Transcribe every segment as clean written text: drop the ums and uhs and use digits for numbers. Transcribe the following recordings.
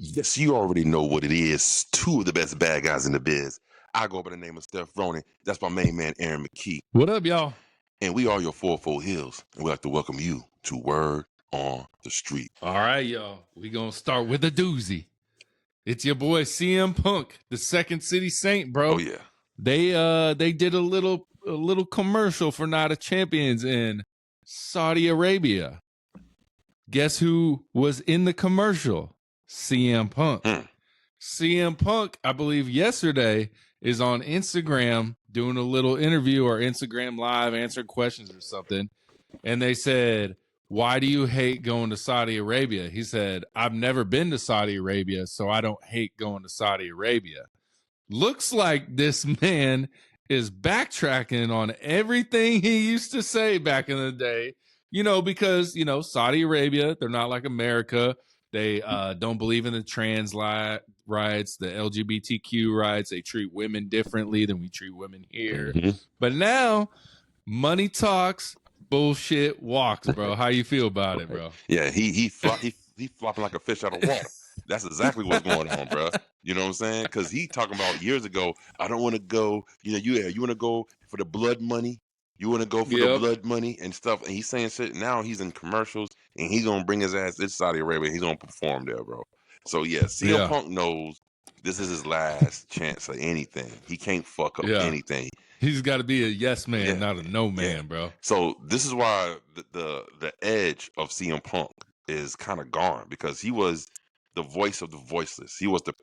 Yes, you already know what it is. Two of the best bad guys in the biz. I go by the name of Steph Ronin. That's my main man, Aaron McKee. What up, y'all? And we are your 4-4 HEELZ. And we'd like to welcome you to Word on the Street. All right, y'all. We gonna start with a doozy. It's your boy CM Punk, the Second City Saint, bro. Oh, yeah. They did a little commercial for Night of Champions in Saudi Arabia. Guess who was in the commercial? CM Punk. CM Punk, I believe yesterday, is on Instagram doing a little interview or Instagram Live answering questions or something. And they said, why do you hate going to Saudi Arabia? He said, I've never been to Saudi Arabia, so I don't hate going to Saudi Arabia. Looks like this man is backtracking on everything he used to say back in the day, because, Saudi Arabia, they're not like America. They don't believe in the trans rights, the LGBTQ rights. They treat women differently than we treat women here. Mm-hmm. But now, money talks, bullshit walks, bro. How you feel about it, bro? Yeah, he flopping like a fish out of water. That's exactly what's going on, bro. You know what I'm saying? Because he talking about years ago, I don't want to go, you want to go for the blood money. You want to go for the blood money and stuff. And he's saying shit. Now he's in commercials and he's going to bring his ass to Saudi Arabia. He's going to perform there, bro. So, yeah, CM Punk knows this is his last chance of anything. He can't fuck up anything. He's got to be a yes man, not a no man, bro. So this is why the edge of CM Punk is kind of gone, because he was the voice of the voiceless. He was the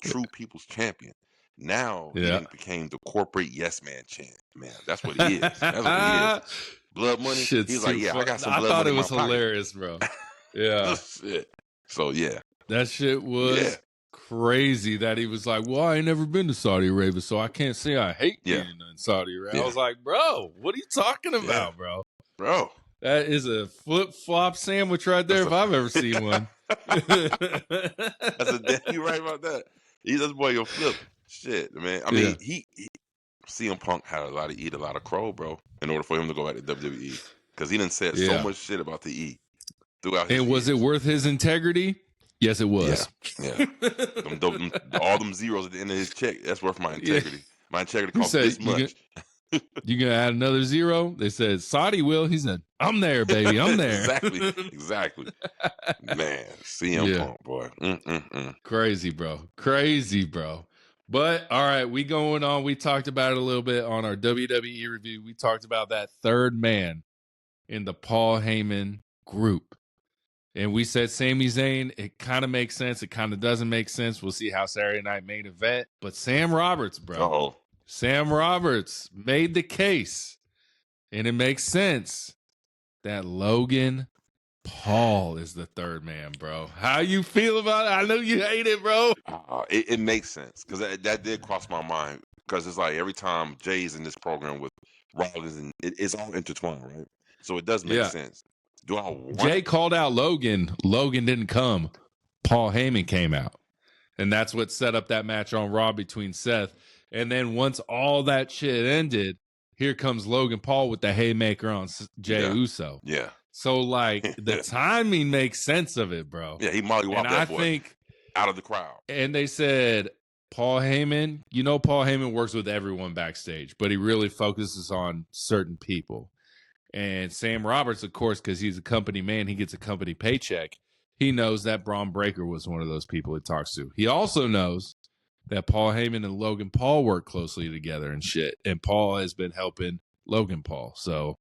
true people's champion. Now he became the corporate yes man champ. Man, that's what he is. That's what he is. Blood money. He's like, I got some blood money. I thought it in was my hilarious, bro. Yeah. Shit. So that shit was crazy that he was like, well, I ain't never been to Saudi Arabia, so I can't say I hate being in Saudi Arabia. I was like, bro, what are you talking about, bro? Bro. That is a flip-flop sandwich right there if I've ever seen one. You're right about that. He's this boy, your flip. Shit, man. I mean, he CM Punk had to eat a lot of crow, bro, in order for him to go back to WWE. Because he done said so much shit about the E throughout his And was it worth his integrity? Yes, it was. Yeah. All them zeros at the end of his check, that's worth my integrity. My integrity costs this much. You gonna add another zero? They said Saudi will. He said, I'm there, baby. I'm there. Exactly. Man, CM Punk, boy. Crazy, bro. But all right, we going on. We talked about it a little bit on our WWE review. We talked about that third man in the Paul Heyman group. And we said Sami Zayn, it kind of makes sense. It kind of doesn't make sense. We'll see how Saturday Night Main Event. But Sam Roberts, bro. Uh-oh. Sam Roberts made the case. And it makes sense that Logan Paul is the third man, bro. How you feel about it? I know you hate it, bro. It makes sense, because that did cross my mind. Because it's like every time Jay's in this program with Rollins, and it's all intertwined, right? So it does make sense. Jay called out Logan. Logan didn't come. Paul Heyman came out. And that's what set up that match on Raw between Seth. And then once all that shit ended, here comes Logan Paul with the haymaker on Jey Uso. Yeah. So, the timing makes sense of it, bro. Yeah, he mollywopped that boy out of the crowd. And they said, Paul Heyman, Paul Heyman works with everyone backstage, but he really focuses on certain people. And Sam Roberts, of course, because he's a company man, he gets a company paycheck. He knows that Braun Breaker was one of those people he talks to. He also knows that Paul Heyman and Logan Paul work closely together and shit. And Paul has been helping Logan Paul. So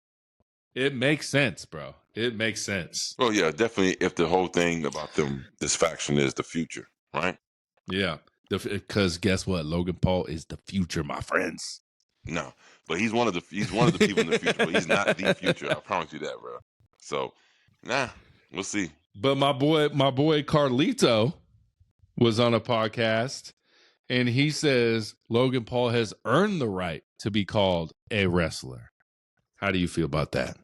it makes sense, bro. It makes sense. Well, yeah, definitely. If the whole thing about this faction is the future, right? Yeah. Because guess what? Logan Paul is the future, my friends. No, but he's one of the people in the future, but he's not the future. I promise you that, bro. So, we'll see. But my boy Carlito was on a podcast, and he says Logan Paul has earned the right to be called a wrestler. How do you feel about that?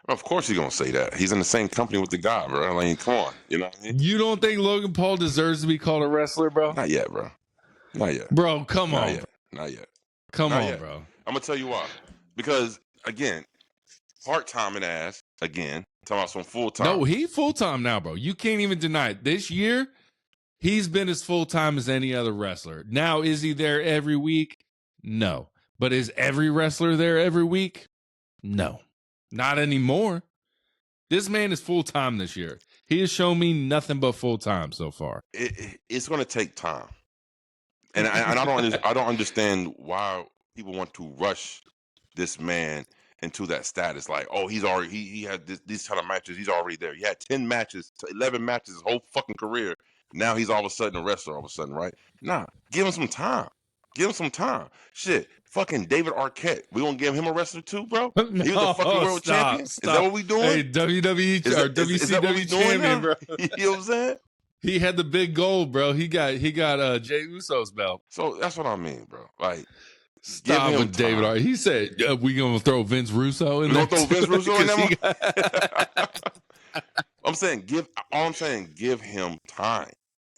Of course he's going to say that. He's in the same company with the guy, bro. Like, come on. You know what I mean? You don't think Logan Paul deserves to be called a wrestler, bro? Not yet, bro. Not yet. Bro, come on. Not yet. Come on, bro. I'm going to tell you why. Because, again, part-time ass, again, talking about some full-time. No, he full-time now, bro. You can't even deny it. This year, He's been as full-time as any other wrestler. Now, is he there every week? No. But is every wrestler there every week? No. Not anymore. This man is full-time this year. He has shown me nothing but full-time so far. It's going to take time. And I don't understand why people want to rush this man into that status. Like, oh, he's already he had these kind of matches. He's already there. He had 10 matches, 11 matches his whole fucking career. Now he's all of a sudden a wrestler. All of a sudden, right? Nah, give him some time. Give him some time. Shit, fucking David Arquette. We gonna give him a wrestler too, bro? No, he was a fucking world champion. Is that what we doing? Hey, WWE or WCW champion, bro. You know what I'm saying? He had the big gold, bro. He got Jey Uso's belt. So that's what I mean, bro. Like, stop with David Arquette. He said, we gonna throw Vince Russo in there. We gonna throw Vince Russo in there? I'm saying give him time.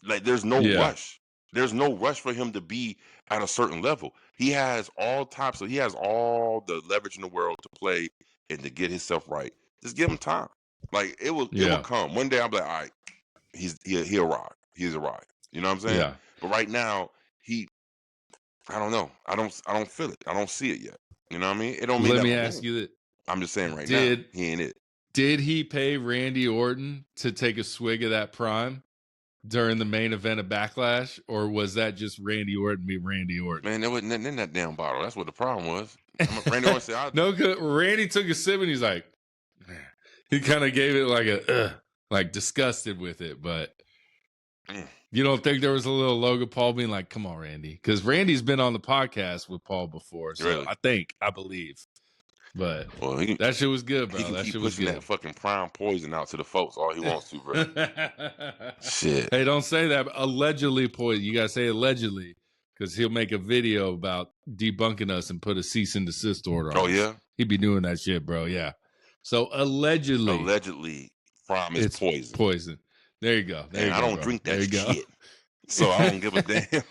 Like, there's no rush. There's no rush for him to be at a certain level. He has all the leverage in the world to play and to get himself right. Just give him time. Like, it will come. One day I'll be like, all right, he arrived. He's arrived. You know what I'm saying? Yeah. But right now, I don't know. I don't feel it. I don't see it yet. You know what I mean? It don't mean Let me ask you that. I'm just saying now, he ain't it. Did he pay Randy Orton to take a swig of that Prime during the main event of Backlash, or was that just Randy Orton be Randy Orton? Man, there wasn't nothing in that damn bottle. That's what the problem was. Randy Orton said, "No, Randy took a sip and he's like, man. He kind of gave it like like disgusted with it, but." You don't think there was a little Logan Paul being like, come on, Randy? Because Randy's been on the podcast with Paul before. So really? I believe. But that shit was good, bro. That shit was good. That fucking Prime poison out to the folks all he wants to, bro. Shit. Hey, don't say that. Allegedly poison. You got to say allegedly because he'll make a video about debunking us and put a cease and desist order on us. Yeah? He'd be doing that shit, bro. Yeah. So allegedly. Prime is poison. Poison. There you go. I don't drink that shit. So I don't give a damn.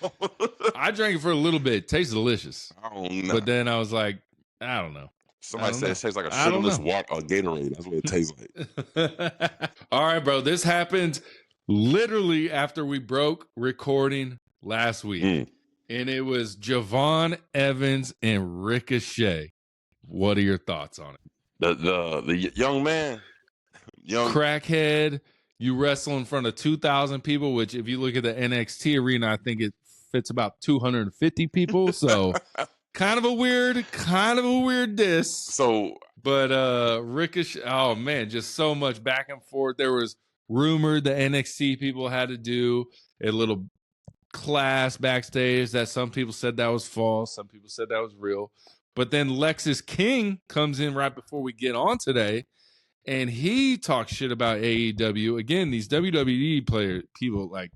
I drank it for a little bit. It tastes delicious. I don't know. But then I was like, I don't know. Somebody said it tastes like a sugarless water, a Gatorade. That's what it tastes like. All right, bro. This happened literally after we broke recording last week. And it was Javon Evans and Ricochet. What are your thoughts on it? The young man. Crackhead. You wrestle in front of 2,000 people, which if you look at the NXT arena, I think it fits about 250 people. So kind of a weird diss. So, but Ricochet, oh man, just so much back and forth. There was rumored the NXT people had to do a little class backstage that some people said that was false. Some people said that was real. But then Lexus King comes in right before we get on today. And he talks shit about AEW. Again, these WWE people, like,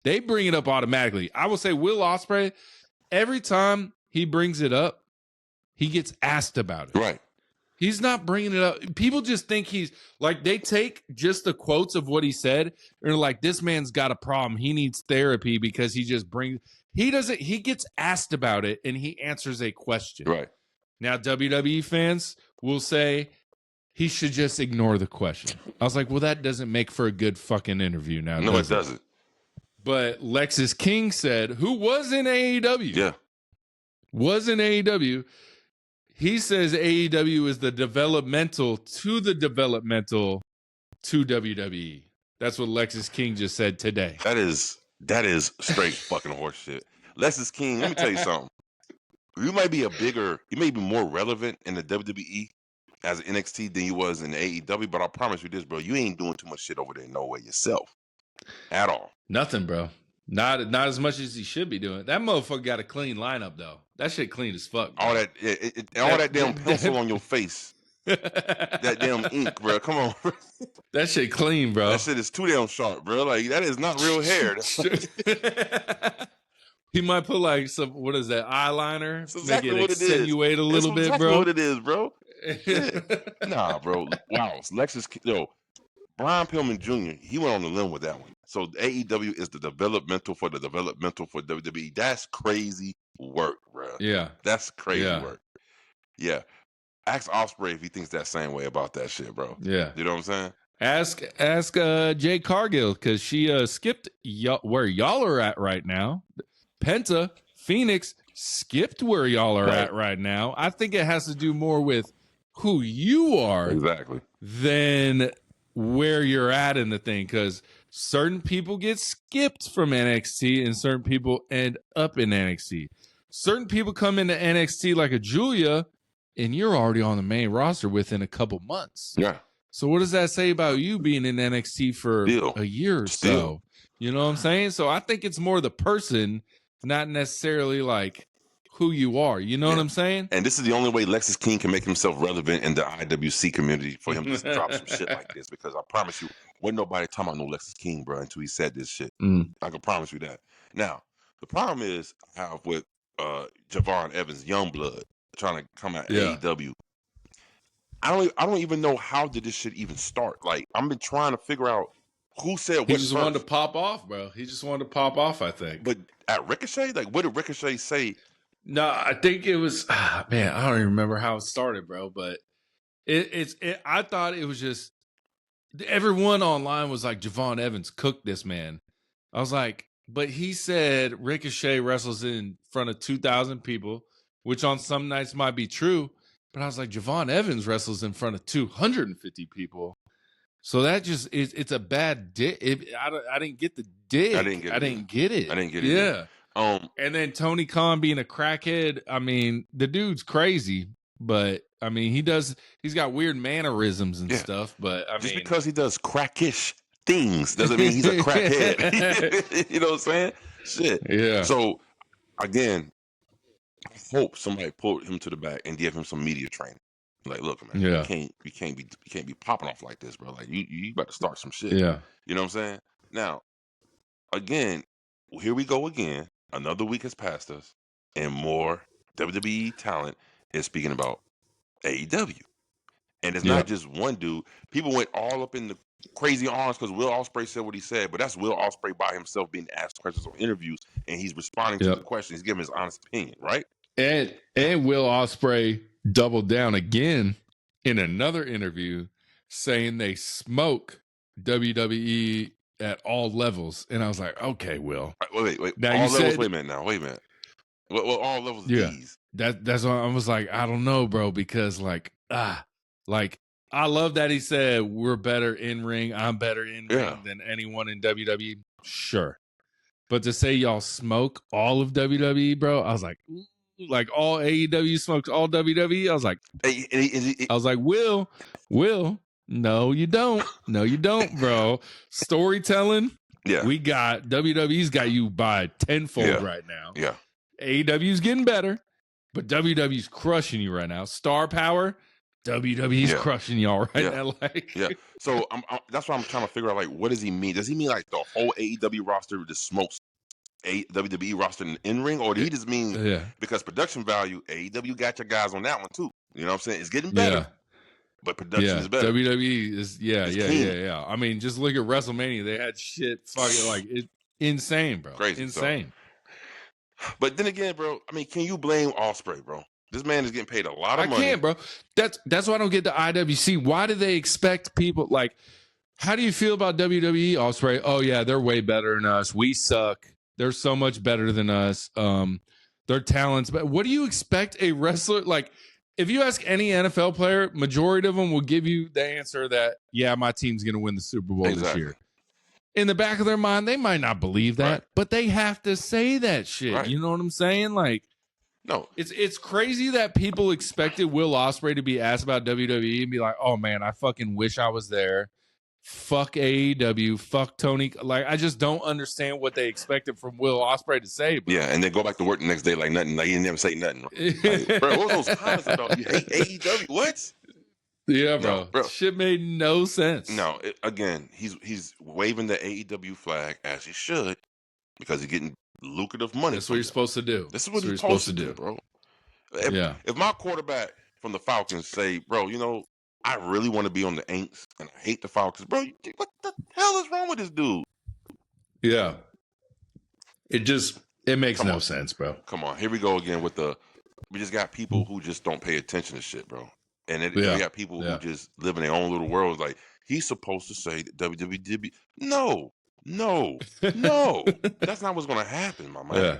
they bring it up automatically. I will say Will Ospreay, every time he brings it up, he gets asked about it. Right. He's not bringing it up. People just think he's, like, they take just the quotes of what he said, and they're like, this man's got a problem. He needs therapy because he gets asked about it, and he answers a question. Right. Now, WWE fans will say, he should just ignore the question. I was like, well, that doesn't make for a good fucking interview now. No, it doesn't. But Lexus King said, who was in AEW? Yeah. Was in AEW. He says AEW is the developmental to WWE. That's what Lexus King just said today. That is straight fucking horse shit. Lexus King, let me tell you something. You may be more relevant in the WWE as an NXT than you was in AEW, but I promise you this, bro, you ain't doing too much shit over there no way yourself. At all. Nothing, bro. Not as much as he should be doing. That motherfucker got a clean lineup, though. That shit clean as fuck, bro. All that damn pencil on your face. That damn ink, bro. Come on, bro. That shit clean, bro. That shit is too damn sharp, bro. Like, that is not real hair. He might put like some, what is that, eyeliner? That's exactly make it what accentuate a little bit, exactly bro. What it is, bro. Nah, bro. Wow. Lexus, Brian Pillman Jr., he went on the limb with that one. So AEW is the developmental for WWE. That's crazy work, bro. Yeah. That's crazy work. Yeah. Ask Ospreay if he thinks that same way about that shit, bro. Yeah. You know what I'm saying? Ask Jay Cargill, because she skipped where y'all are at right now. Penta, Phoenix skipped where y'all are at right now. I think it has to do more with who you are than where you're at in the thing, because certain people get skipped from NXT and certain people end up in NXT. Certain people come into NXT like a Julia, and you're already on the main roster within a couple months. Yeah. So what does that say about you being in NXT for a year or so? You know what I'm saying? So I think it's more the person, not necessarily like who you are. You know what I'm saying? And this is the only way Lexus King can make himself relevant in the IWC community for him to drop some shit like this. Because I promise you, wasn't nobody talking about no Lexus King, bro, until he said this shit. I can promise you that. Now, the problem is I have with Javon Evans, Youngblood, trying to come at AEW. I don't even know how did this shit even start. Like, I've been trying to figure out who said what. He just wanted to pop off, bro. He just wanted to pop off, I think. But at Ricochet, like, what did Ricochet say? No, I think it was man, I don't even remember how it started, bro. But I thought it was just everyone online was like, Javon Evans cooked this man. I was like, but he said Ricochet wrestles in front of 2,000 people, which on some nights might be true. But I was like, Javon Evans wrestles in front of 250 people. So that just it's a bad dig. I didn't get the dig. I didn't get it. Yeah. And then Tony Khan being a crackhead. I mean, the dude's crazy, but I mean, he's got weird mannerisms and stuff. But I just mean, because he does crackish things doesn't mean he's a crackhead. You know what I'm saying? Shit. Yeah. So again, I hope somebody pulled him to the back and give him some media training. Like, look, man, you can't be popping off like this, bro. Like, you about to start some shit. Yeah. You know what I'm saying? Now, again, here we go again. Another week has passed us, and more WWE talent is speaking about AEW. And it's not just one dude. People went all up in the crazy arms because Will Ospreay said what he said, but that's Will Ospreay by himself being asked questions on interviews, and he's responding to the questions. He's giving his honest opinion, right? And Will Ospreay doubled down again in another interview saying they smoke WWE at all levels. And I was like, okay, Will. Wait. Now all levels, wait a minute. Well, all levels of these. That's why I was like, I don't know, bro, because like I love that he said we're better in ring. I'm better in ring than anyone in WWE. Sure. But to say y'all smoke all of WWE, bro, I was like, ooh. Like all AEW smokes all WWE. I was like, Will, no, you don't, bro. Storytelling, we got WWE's got you by tenfold right now. Yeah, AEW's getting better, but WWE's crushing you right now. Star power, WWE's crushing y'all right now. Like, So that's why I'm trying to figure out, like, what does he mean? Does he mean like the whole AEW roster just smokes a WWE roster in ring, or did he just mean because production value, AEW got your guys on that one too? You know what I'm saying? It's getting better, but production is better. WWE is yeah. I mean, just look at WrestleMania; they had shit fucking like insane, bro, crazy, insane. So. But then again, bro, I mean, can you blame Ospreay, bro? This man is getting paid a lot of money. I can't, bro. That's why I don't get the IWC. Why do they expect people like? How do you feel about WWE, Ospreay? Oh yeah, they're way better than us. We suck. They're so much better than us. Their talents. But what do you expect a wrestler like? If you ask any NFL player, majority of them will give you the answer that, yeah, my team's going to win the Super Bowl this year. In the back of their mind, they might not believe that, but they have to say that shit. Right. You know what I'm saying? Like, no, it's crazy that people expected Will Ospreay to be asked about WWE and be like, oh man, I fucking wish I was there. Fuck AEW, fuck Tony. Like, I just don't understand what they expected from Will Ospreay to say. Bro. Yeah, and then go back to work the next day like nothing. Like, he didn't ever say nothing. Like, bro, what was those comments about? You hate AEW? What? Yeah, bro. Shit made no sense. No, again, he's waving the AEW flag as he should because he's getting lucrative money. That's what you're supposed to do. This is what you're supposed to do, bro. If my quarterback from the Falcons say, bro, you know, I really want to be on the Aints, and I hate the Falcons. Bro, what the hell is wrong with this dude? Yeah. It makes no sense, bro. Come on. Here we go again with we just got people who just don't pay attention to shit, bro. And we got people who just live in their own little worlds. Like, He's supposed to say that WWE. No. That's not what's going to happen, my man. Yeah.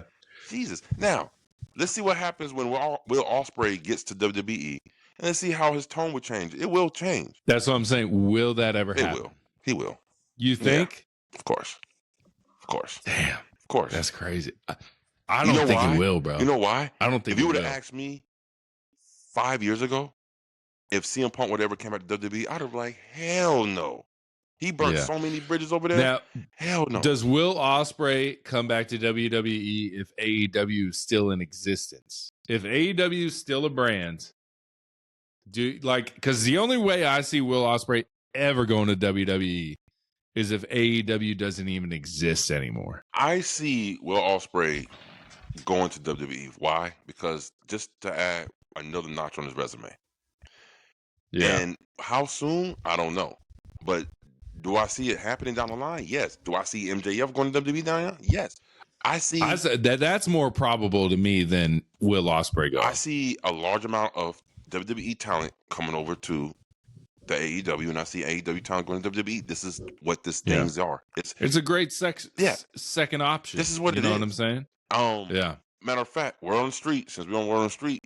Jesus. Now, let's see what happens when Will Ospreay gets to WWE, and let's see how his tone will change. It will change. That's what I'm saying. Will that ever happen? It will. He will. You think? Yeah, of course. Damn. Of course. That's crazy. I don't think it will, bro. You know why? I don't think if you it would have will. asked me 5 years ago if CM Punk would ever came back to WWE, I'd have been like, hell no. He burnt so many bridges over there. Now, hell no. Does Will Ospreay come back to WWE if AEW is still in existence? If AEW is still a brand, because the only way I see Will Ospreay ever going to WWE is if AEW doesn't even exist anymore. I see Will Ospreay going to WWE. Why? Because just to add another notch on his resume. Yeah. And how soon? I don't know. But do I see it happening down the line? Yes. Do I see MJF going to WWE down the line? Yes. I see that's more probable to me than Will Ospreay going. I see a large amount of WWE talent coming over to the AEW, and I see AEW talent going to WWE. This is what these things are. It's a great second option. This is what you know what I'm saying? Yeah. Matter of fact, we're on the street. Since we're on the street,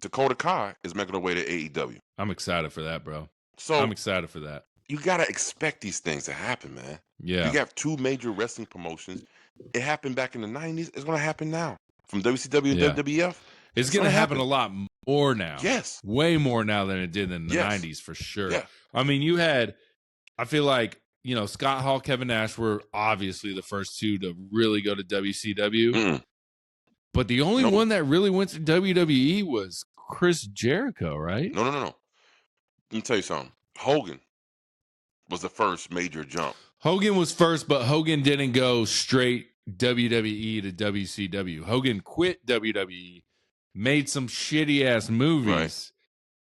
Dakota Kai is making her way to AEW. I'm excited for that, bro. So I'm excited for that. You gotta expect these things to happen, man. Yeah. You got two major wrestling promotions. It happened back in the 90s. It's gonna happen now. From WCW and WWF. It's gonna happen a lot more now. Yes. Way more now than it did in the 90s for sure. Yeah. I mean, I feel like, Scott Hall, Kevin Nash were obviously the first two to really go to WCW. Mm-mm. But the only one that really went to WWE was Chris Jericho, right? No. Let me tell you something. Hogan was the first major jump. Hogan was first, but Hogan didn't go straight WWE to WCW. Hogan quit WWE, made some shitty ass movies,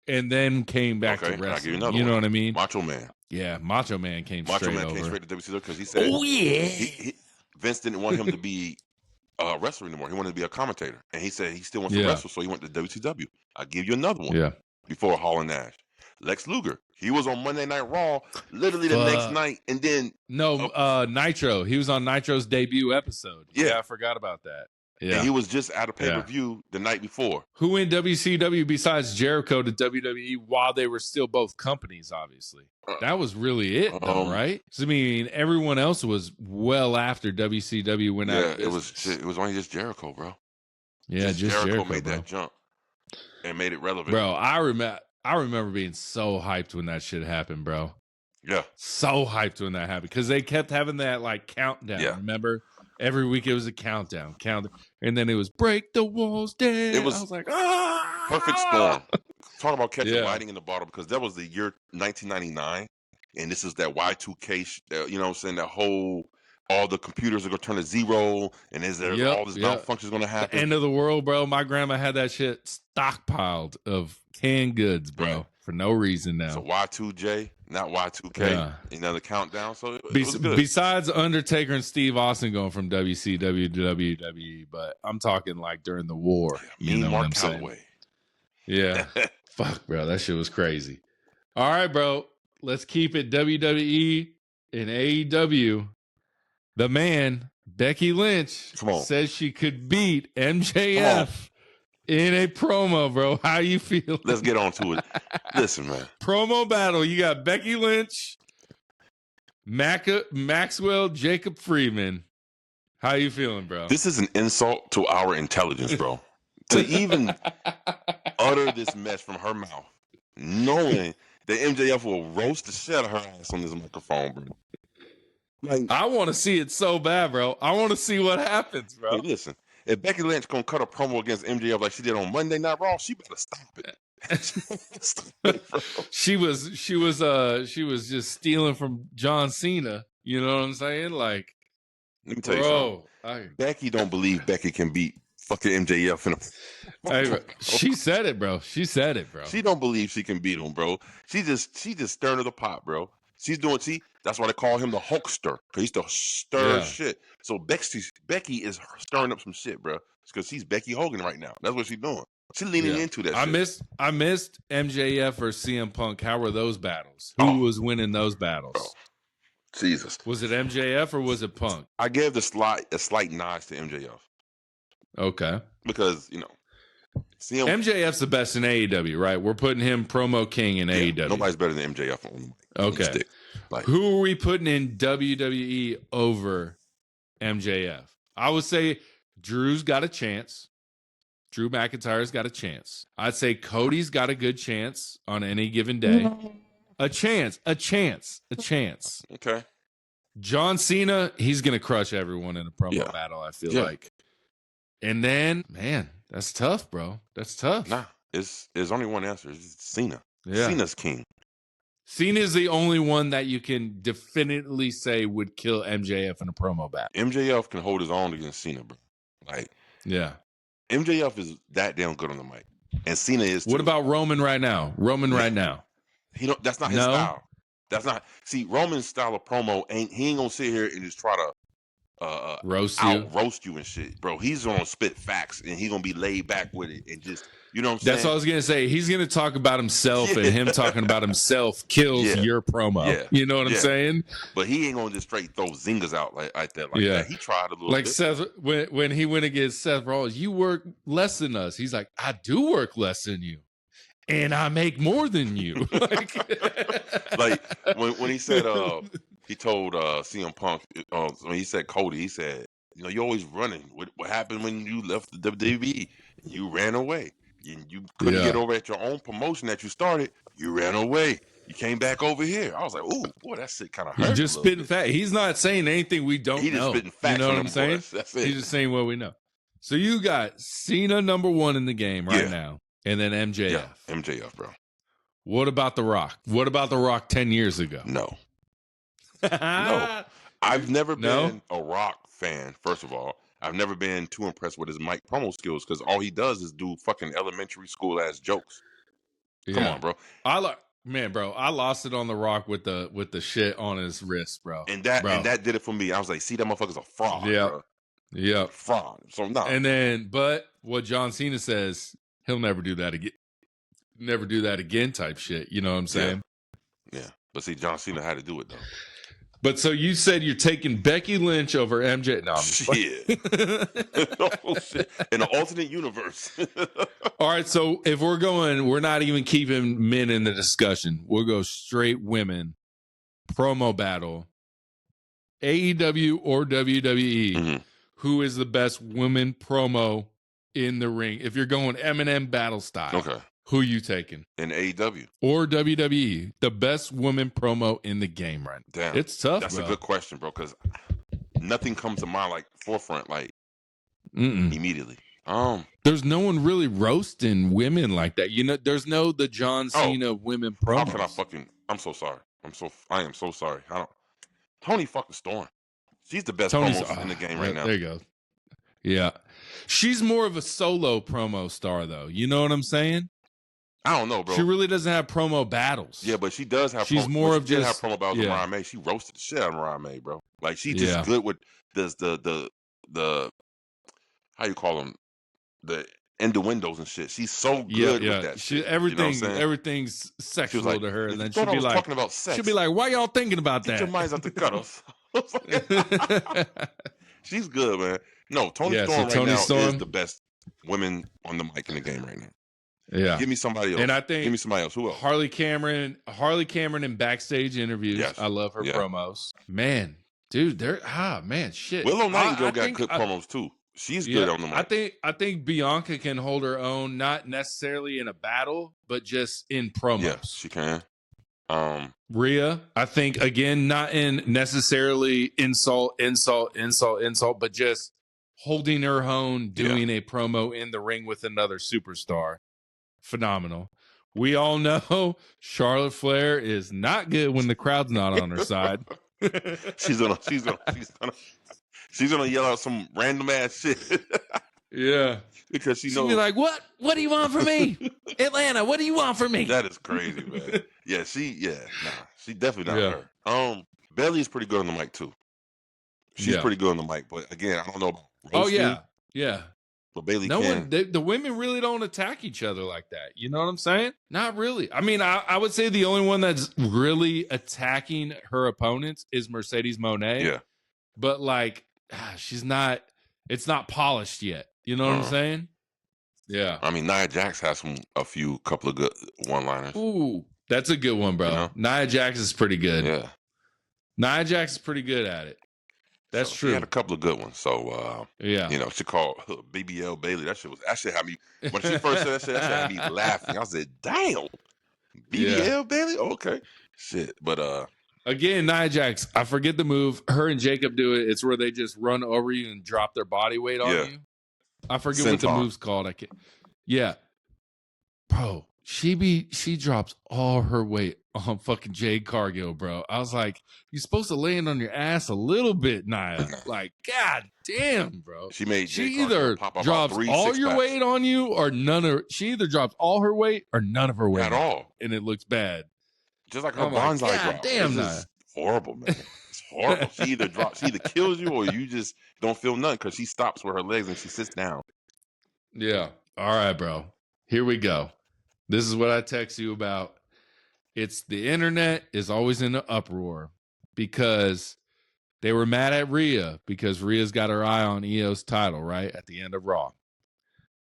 and then came back to wrestling. You know what I mean? Macho Man. Yeah, Macho Man came straight over. Macho Man came straight to WCW because he said, "Oh yeah." Vince didn't want him to be a wrestler anymore. He wanted to be a commentator, and he said he still wants to wrestle, so he went to WCW. I'll give you another one. Yeah. Before Hall and Nash, Lex Luger. He was on Monday Night Raw literally the next night, and then Nitro. He was on Nitro's debut episode. Yeah, I forgot about that. Yeah, and he was just at a pay-per-view the night before. Who in WCW besides Jericho to WWE while they were still both companies? Obviously, that was really it, though, right? So, I mean, everyone else was well after WCW went out of business. It was only just Jericho, bro. Yeah, just Jericho made that jump and made it relevant, bro. I remember being so hyped when that shit happened, bro. Yeah. So hyped when that happened because they kept having that like countdown. Yeah. Remember? Every week it was a countdown. And then it was break the walls down. I was like, perfect storm. Talk about catching lightning in the bottle because that was the year 1999. And this is that Y2K, you know what I'm saying? That whole, all the computers are going to turn to zero. And all this malfunction is going to happen. The end of the world, bro. My grandma had that shit stockpiled of canned goods, bro, for no reason now. So Y2J, not Y2K, the countdown. So it was good. Besides Undertaker and Steve Austin going from WCW to WWE, but I'm talking like during the war. You know what I'm saying? Yeah. Fuck, bro. That shit was crazy. All right, bro. Let's keep it WWE and AEW. The man, Becky Lynch, says she could beat MJF in a promo, bro. How you feel? Let's get on to it. Listen, man. Promo battle. You got Becky Lynch, Maxwell, Jacob Freeman. How you feeling, bro? This is an insult to our intelligence, bro. To even utter this mess from her mouth, knowing that MJF will roast the shit out of her ass on this microphone, bro. Like, I want to see it so bad, bro. I want to see what happens, bro. Hey, listen, if Becky Lynch gonna cut a promo against MJF like she did on Monday Night Raw, she better stop it. She was just stealing from John Cena. You know what I'm saying? Like, let me tell you something. Becky don't believe Becky can beat fucking MJF in a she said it, bro. She said it, bro. She don't believe she can beat him, bro. She just stirring to the pot, bro. That's why they call him the Hulkster, because he used to stir shit. So Becky is stirring up some shit, bro. It's because she's Becky Hogan right now. That's what she's doing. She leaning into that shit. I missed MJF or CM Punk. How were those battles? Who was winning those battles? Bro. Jesus. Was it MJF or was it Punk? I gave a slight nod to MJF. Okay. Because, MJF's the best in AEW, right? We're putting him promo king in AEW. Nobody's better than MJF on the mic. Okay. Who are we putting in WWE over MJF? I would say Drew's got a chance. Drew McIntyre's got a chance. I'd say Cody's got a good chance on any given day. A chance. Okay. John Cena, he's going to crush everyone in a promo battle, I feel like. And then, man, that's tough, bro. That's tough. Nah, it's only one answer. It's Cena. Yeah. Cena's king. Cena's the only one that you can definitively say would kill MJF in a promo battle. MJF can hold his own against Cena, bro. Yeah. MJF is that damn good on the mic. And Cena is too. What about Roman right now? That's not his style. That's not. See, Roman's style of promo he ain't gonna sit here and just try to roast you and shit, bro. He's gonna spit facts and he's gonna be laid back with it and just, you know what I'm saying? That's what I was gonna say. He's gonna talk about himself, and him talking about himself kills your promo. Yeah. You know what I'm saying? But he ain't gonna just straight throw zingers out like that. That. He tried a little bit. Seth, when he went against Seth Rollins, you work less than us. He's like, I do work less than you, and I make more than you. when he said he told CM Punk when he said Cody, he said, you're always running. What happened when you left the WWE? You ran away. You couldn't get over at your own promotion that you started. You ran away. You came back over here. I was like, ooh, boy, that shit kind of hurt. He's just spitting facts. He's not saying anything we don't know. He's just spitting facts. You know what I'm saying? Boys. That's it. He's just saying what we know. So you got Cena number 1 in the game right now, and then MJF. Yeah, MJF, bro. What about The Rock? What about The Rock 10 years ago? No. No. I've never been a Rock fan, first of all. I've never been too impressed with his mic promo skills because all he does is do fucking elementary school ass jokes. Come on, bro. I lost it on The Rock with the shit on his wrist, bro. And that did it for me. I was like, see, that motherfucker's a fraud, bro. Yeah. Fraud. So no. And then, but what John Cena says, he'll never do that again. Never do that again type shit. You know what I'm saying? Yeah. But see, John Cena had to do it though. But so you said you're taking Becky Lynch over MJ. No, shit. Oh, shit. In an alternate universe. All right. So if we're not even keeping men in the discussion. We'll go straight women promo battle. AEW or WWE. Mm-hmm. Who is the best women promo in the ring? If you're going Eminem battle style. Okay. Who you taking? In AEW. Or WWE. The best woman promo in the game right now. Damn. It's tough, That's bro. a good question, bro, because nothing comes to mind forefront immediately. There's no one really roasting women like that. There's no the John Cena women promos. How can I'm so sorry. I am so sorry. Toni fucking Storm. She's the best promo in the game right now. There you go. Yeah. She's more of a solo promo star, though. You know what I'm saying? I don't know, bro. She really doesn't have promo battles. Yeah, but she does have. She's more of just have promo battles with Mariah May. She roasted the shit out of Mariah May, bro. Like she's just good with the how you call them, the innuendos and shit. She's so good with that. Shit. Everything's sexual to her, and then she'll be like talking about sex. She'll be like, "Why y'all thinking about that?" Get your minds out the gutters. She's good, man. No, Toni Storm is the best women on the mic in the game right now. Yeah. Give me somebody else. And I think give me somebody else. Who else? Harley Cameron in backstage interviews. Yes. I love her promos. Man, dude, shit. Willow Nightingale got good promos too. She's good on the mic. I think Bianca can hold her own, not necessarily in a battle, but just in promos. Yes, she can. Rhea, I think again, not in necessarily insult, but just holding her own, doing a promo in the ring with another superstar. Phenomenal. We all know Charlotte Flair is not good when the crowd's not on her side. she's gonna yell out some random ass shit. Yeah. Because she'll be like, what do you want from me? Atlanta, what do you want from me? That is crazy, man. Yeah, she definitely not her. Bayley is pretty good on the mic too. She's pretty good on the mic, but again, I don't know about roasting. Yeah. But Bailey No can. one, the women really don't attack each other like that. You know what I'm saying? Not really. I mean, I would say the only one that's really attacking her opponents is Mercedes Moné. Yeah. But like, she's not. It's not polished yet. You know what I'm saying? Yeah. I mean, Nia Jax has a couple of good one-liners. Ooh, that's a good one, bro. You know? Nia Jax is pretty good. Yeah. Nia Jax is pretty good at it. That's true. She had a couple of good ones. So, yeah. You know, she called BBL Bailey. That shit had me, when she first said that shit had me laughing. I said, damn, BBL Bailey? Okay. Shit. But, again, Nia Jax, I forget the move. Her and Jacob do it. It's where they just run over you and drop their body weight on you. I forget what the move's called. I can't. Yeah. Bro, she drops all her weight on fucking Jade Cargill, bro. I was like, you're supposed to land on your ass a little bit, Nia. Like, god damn, bro. She either drops all your weight on you or none of. She either drops all her weight or none of her weight at all, and it looks bad. Just like her bonsai drop. Damn, it's horrible, man. It's horrible. She either kills you or you just don't feel nothing because she stops with her legs and she sits down. Yeah. All right, bro. Here we go. This is what I text you about. It's the internet is always in an uproar because they were mad at Rhea because Rhea's got her eye on Io's title, right? At the end of Raw.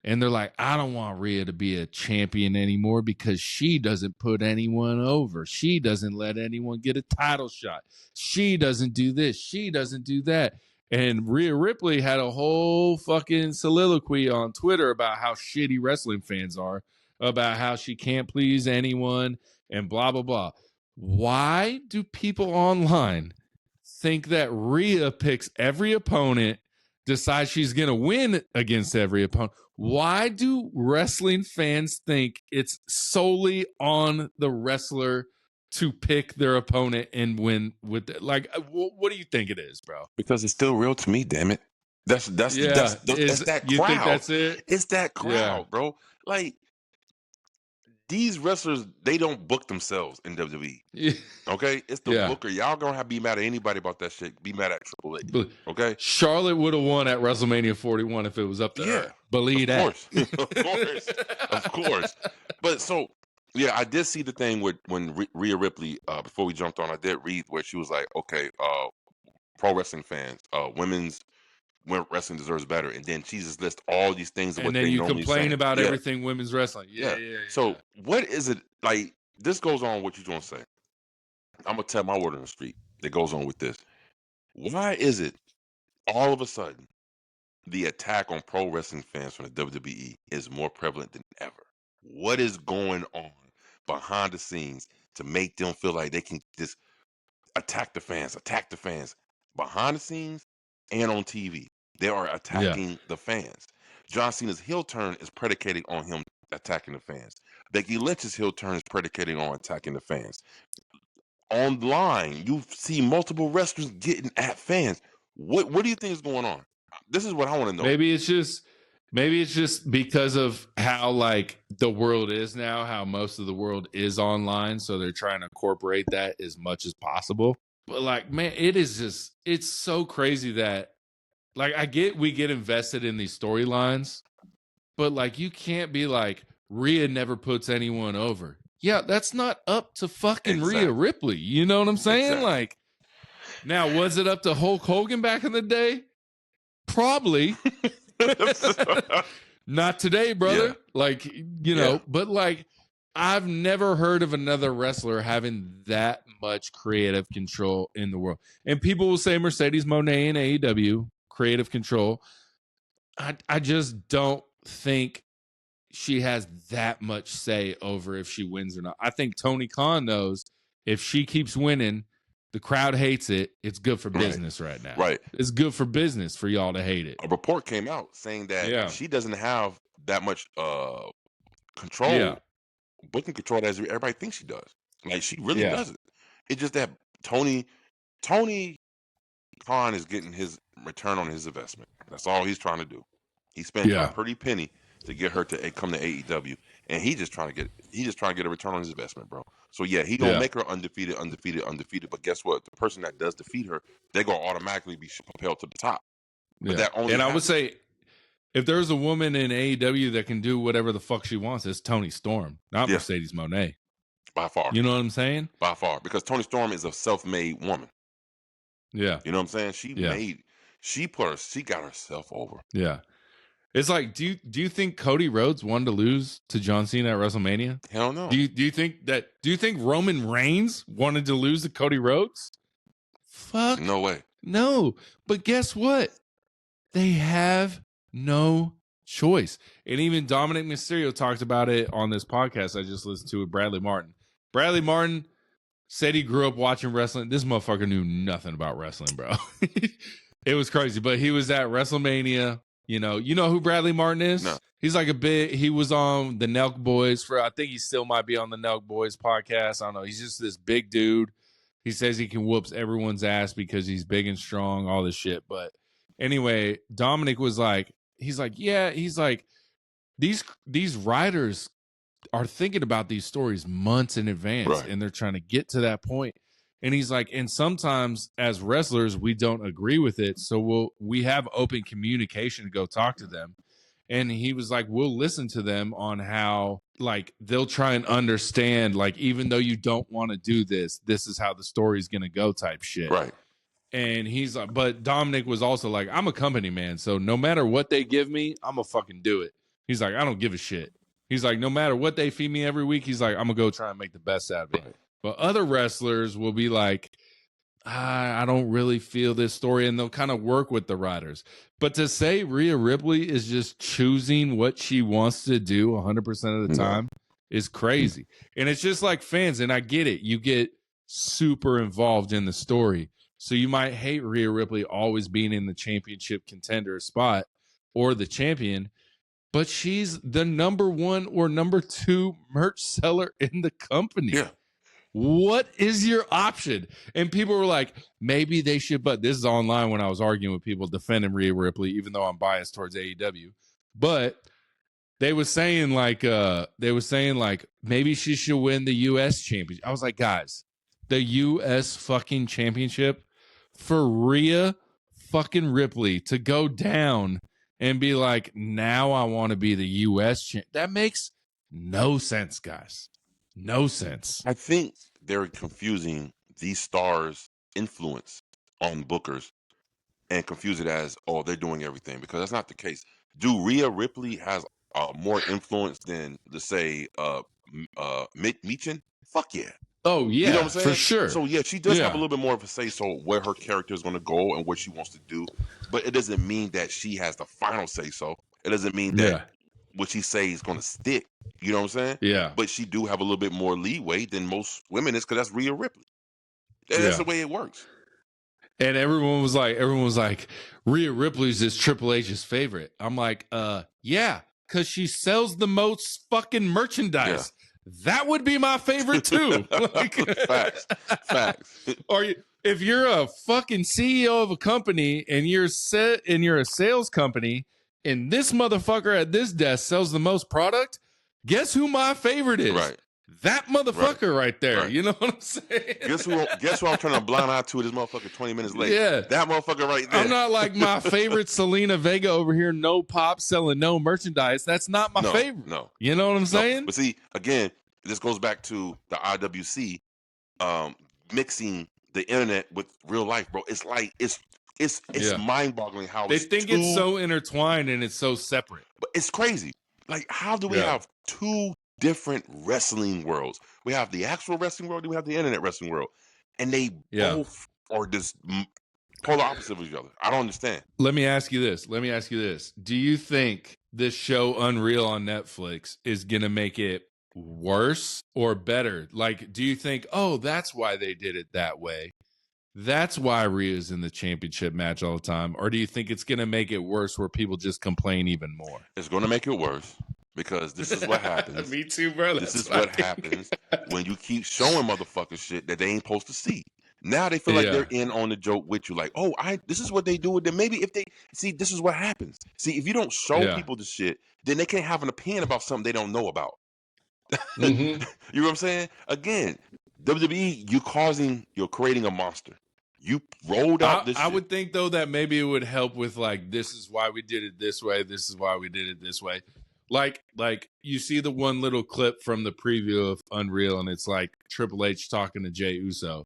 And they're like, I don't want Rhea to be a champion anymore because she doesn't put anyone over. She doesn't let anyone get a title shot. She doesn't do this. She doesn't do that. And Rhea Ripley had a whole fucking soliloquy on Twitter about how shitty wrestling fans are, about how she can't please anyone and blah, blah, blah. Why do people online think that Rhea picks every opponent, decides she's going to win against every opponent? Why do wrestling fans think it's solely on the wrestler to pick their opponent and win with it? Like, what do you think it is, bro? Because it's still real to me, damn it. That's that crowd. You think that's it? It's that crowd, bro. Like, these wrestlers, they don't book themselves in WWE. Yeah. Okay? It's the booker. Y'all gonna have to be mad at anybody about that shit. Be mad at Triple H. Okay? Charlotte would have won at WrestleMania 41 if it was up to her. Believe that. Of course. But so, yeah, I did see the thing when Rhea Ripley, before we jumped on, I did read where she was like, okay, pro wrestling fans, women's wrestling deserves better, and then she just lists all these things. And then you complain about everything women's wrestling. Yeah. So what is it like? This goes on. What you gonna say? I'm gonna tell my word on the street. That goes on with this. Why is it all of a sudden the attack on pro wrestling fans from the WWE is more prevalent than ever? What is going on behind the scenes to make them feel like they can just attack the fans behind the scenes and on TV? They are attacking the fans. John Cena's heel turn is predicated on him attacking the fans. Becky Lynch's heel turn is predicated on attacking the fans. Online, you see multiple wrestlers getting at fans. What do you think is going on? This is what I want to know. Maybe it's just because of how like the world is now, how most of the world is online, so they're trying to incorporate that as much as possible. But like, man, it's so crazy that like we get invested in these storylines, but like you can't be like Rhea never puts anyone over. Yeah, that's not up to fucking Rhea Ripley. You know what I'm saying? Like, now was it up to Hulk Hogan back in the day? Probably. Not today, brother. Like, you know, but like I've never heard of another wrestler having that much creative control in the world. And people will say Mercedes Moné in AEW, creative control. I just don't think she has that much say over if she wins or not. I think Tony Khan knows if she keeps winning, the crowd hates it. It's good for business right now. Right. It's good for business for y'all to hate it. A report came out saying that she doesn't have that much control, booking control as everybody thinks she does. Like, she really doesn't. It's just that Tony Khan is getting his return on his investment. That's all he's trying to do. He spent a pretty penny to get her to come to AEW, and he's just trying to get a return on his investment, bro. So he gonna make her undefeated. But guess what? The person that does defeat her, they're gonna automatically be propelled to the top. But that only I would say if there's a woman in AEW that can do whatever the fuck she wants, it's Toni Storm, not Mercedes Moné. By far. You know what I'm saying? By far. Because Toni Storm is a self-made woman. Yeah. You know what I'm saying? She got herself over. Yeah. It's like, do you think Cody Rhodes wanted to lose to John Cena at WrestleMania? Hell no. Do you think Roman Reigns wanted to lose to Cody Rhodes? Fuck. No way. No. But guess what? They have no choice. And even Dominic Mysterio talked about it on this podcast I just listened to with Bradley Martin. Bradley Martin said he grew up watching wrestling. This motherfucker knew nothing about wrestling, bro. It was crazy. But he was at WrestleMania. You know who Bradley Martin is? No. He's like he was on the Nelk Boys I think he still might be on the Nelk Boys podcast. I don't know. He's just this big dude. He says he can whoops everyone's ass because he's big and strong, all this shit. But anyway, Dominic was like, he's like, these writers are thinking about these stories months in advance, right, and they're trying to get to that point. And he's like, and sometimes as wrestlers, we don't agree with it. So we have open communication to go talk to them. And he was like, we'll listen to them on how, like, they'll try and understand, like, even though you don't want to do this, this is how the story's going to go type shit. Right. And he's like, but Dominic was also like, I'm a company man. So no matter what they give me, I'm going to fucking do it. He's like, I don't give a shit. He's like, no matter what they feed me every week, he's like, I'm going to go try and make the best out of it. Right. But other wrestlers will be like, I don't really feel this story, and they'll kind of work with the writers. But to say Rhea Ripley is just choosing what she wants to do 100% of the time is crazy. And it's just like fans, and I get it. You get super involved in the story. So you might hate Rhea Ripley always being in the championship contender spot or the champion, but she's the number 1 or number 2 merch seller in the company. Yeah. What is your option? And people were like, maybe they should, but this is online when I was arguing with people defending Rhea Ripley, even though I'm biased towards AEW. But they were saying like maybe she should win the US championship. I was like, guys, the US fucking championship for Rhea fucking Ripley to go down and be like, now I want to be the US champ. That makes no sense, guys. No sense. I think they're confusing these stars' influence on bookers and confuse it as, oh, they're doing everything, because that's not the case. Do Rhea Ripley has more influence than, let's say, Meechin? Fuck yeah. Oh, yeah, you know what I'm saying? For sure. So, yeah, she does have a little bit more of a say-so where her character is going to go and what she wants to do. But it doesn't mean that she has the final say-so. It doesn't mean that what she says is going to stick. You know what I'm saying? Yeah. But she do have a little bit more leeway than most women is, because that's Rhea Ripley. And that's the way it works. And everyone was like, Rhea Ripley's is Triple H's favorite. I'm like, yeah, because she sells the most fucking merchandise. Yeah. That would be my favorite too. Like, facts. Or if you're a fucking CEO of a company and you're a sales company, and this motherfucker at this desk sells the most product, guess who my favorite is? Right. That motherfucker right there. Right. You know what I'm saying? Guess who I'm turning a blind eye to this motherfucker 20 minutes later? Yeah. That motherfucker right there. I'm not like my favorite Selena Vega over here, no pop, selling no merchandise. That's not my favorite. No. You know what I'm saying? But see, again, this goes back to the IWC mixing the internet with real life, bro. It's like it's mind-boggling how they think it's so intertwined and it's so separate. But it's crazy. Like, how do we have two different wrestling worlds? We have the actual wrestling world, and we have the internet wrestling world, and they both are just polar opposite of each other. I don't understand. Let me ask you this. Do you think this show Unreal on Netflix is gonna make it worse or better? Like, do you think, oh, that's why they did it that way? That's why Rhea's in the championship match all the time? Or do you think it's going to make it worse where people just complain even more? It's going to make it worse, because this is what happens. Me too, bro. This is what happens when you keep showing motherfuckers shit that they ain't supposed to see. Now they feel like they're in on the joke with you. Like, oh, this is what they do with them. Maybe if they see, this is what happens. See, if you don't show people the shit, then they can't have an opinion about something they don't know about. You know what I'm saying? Again, WWE, you're creating a monster. You rolled out this I shit. would think, though, that maybe it would help with, like, this is why we did it this way. This is why we did it this way. Like you see the one little clip from the preview of Unreal, and it's like Triple H talking to Jey Uso.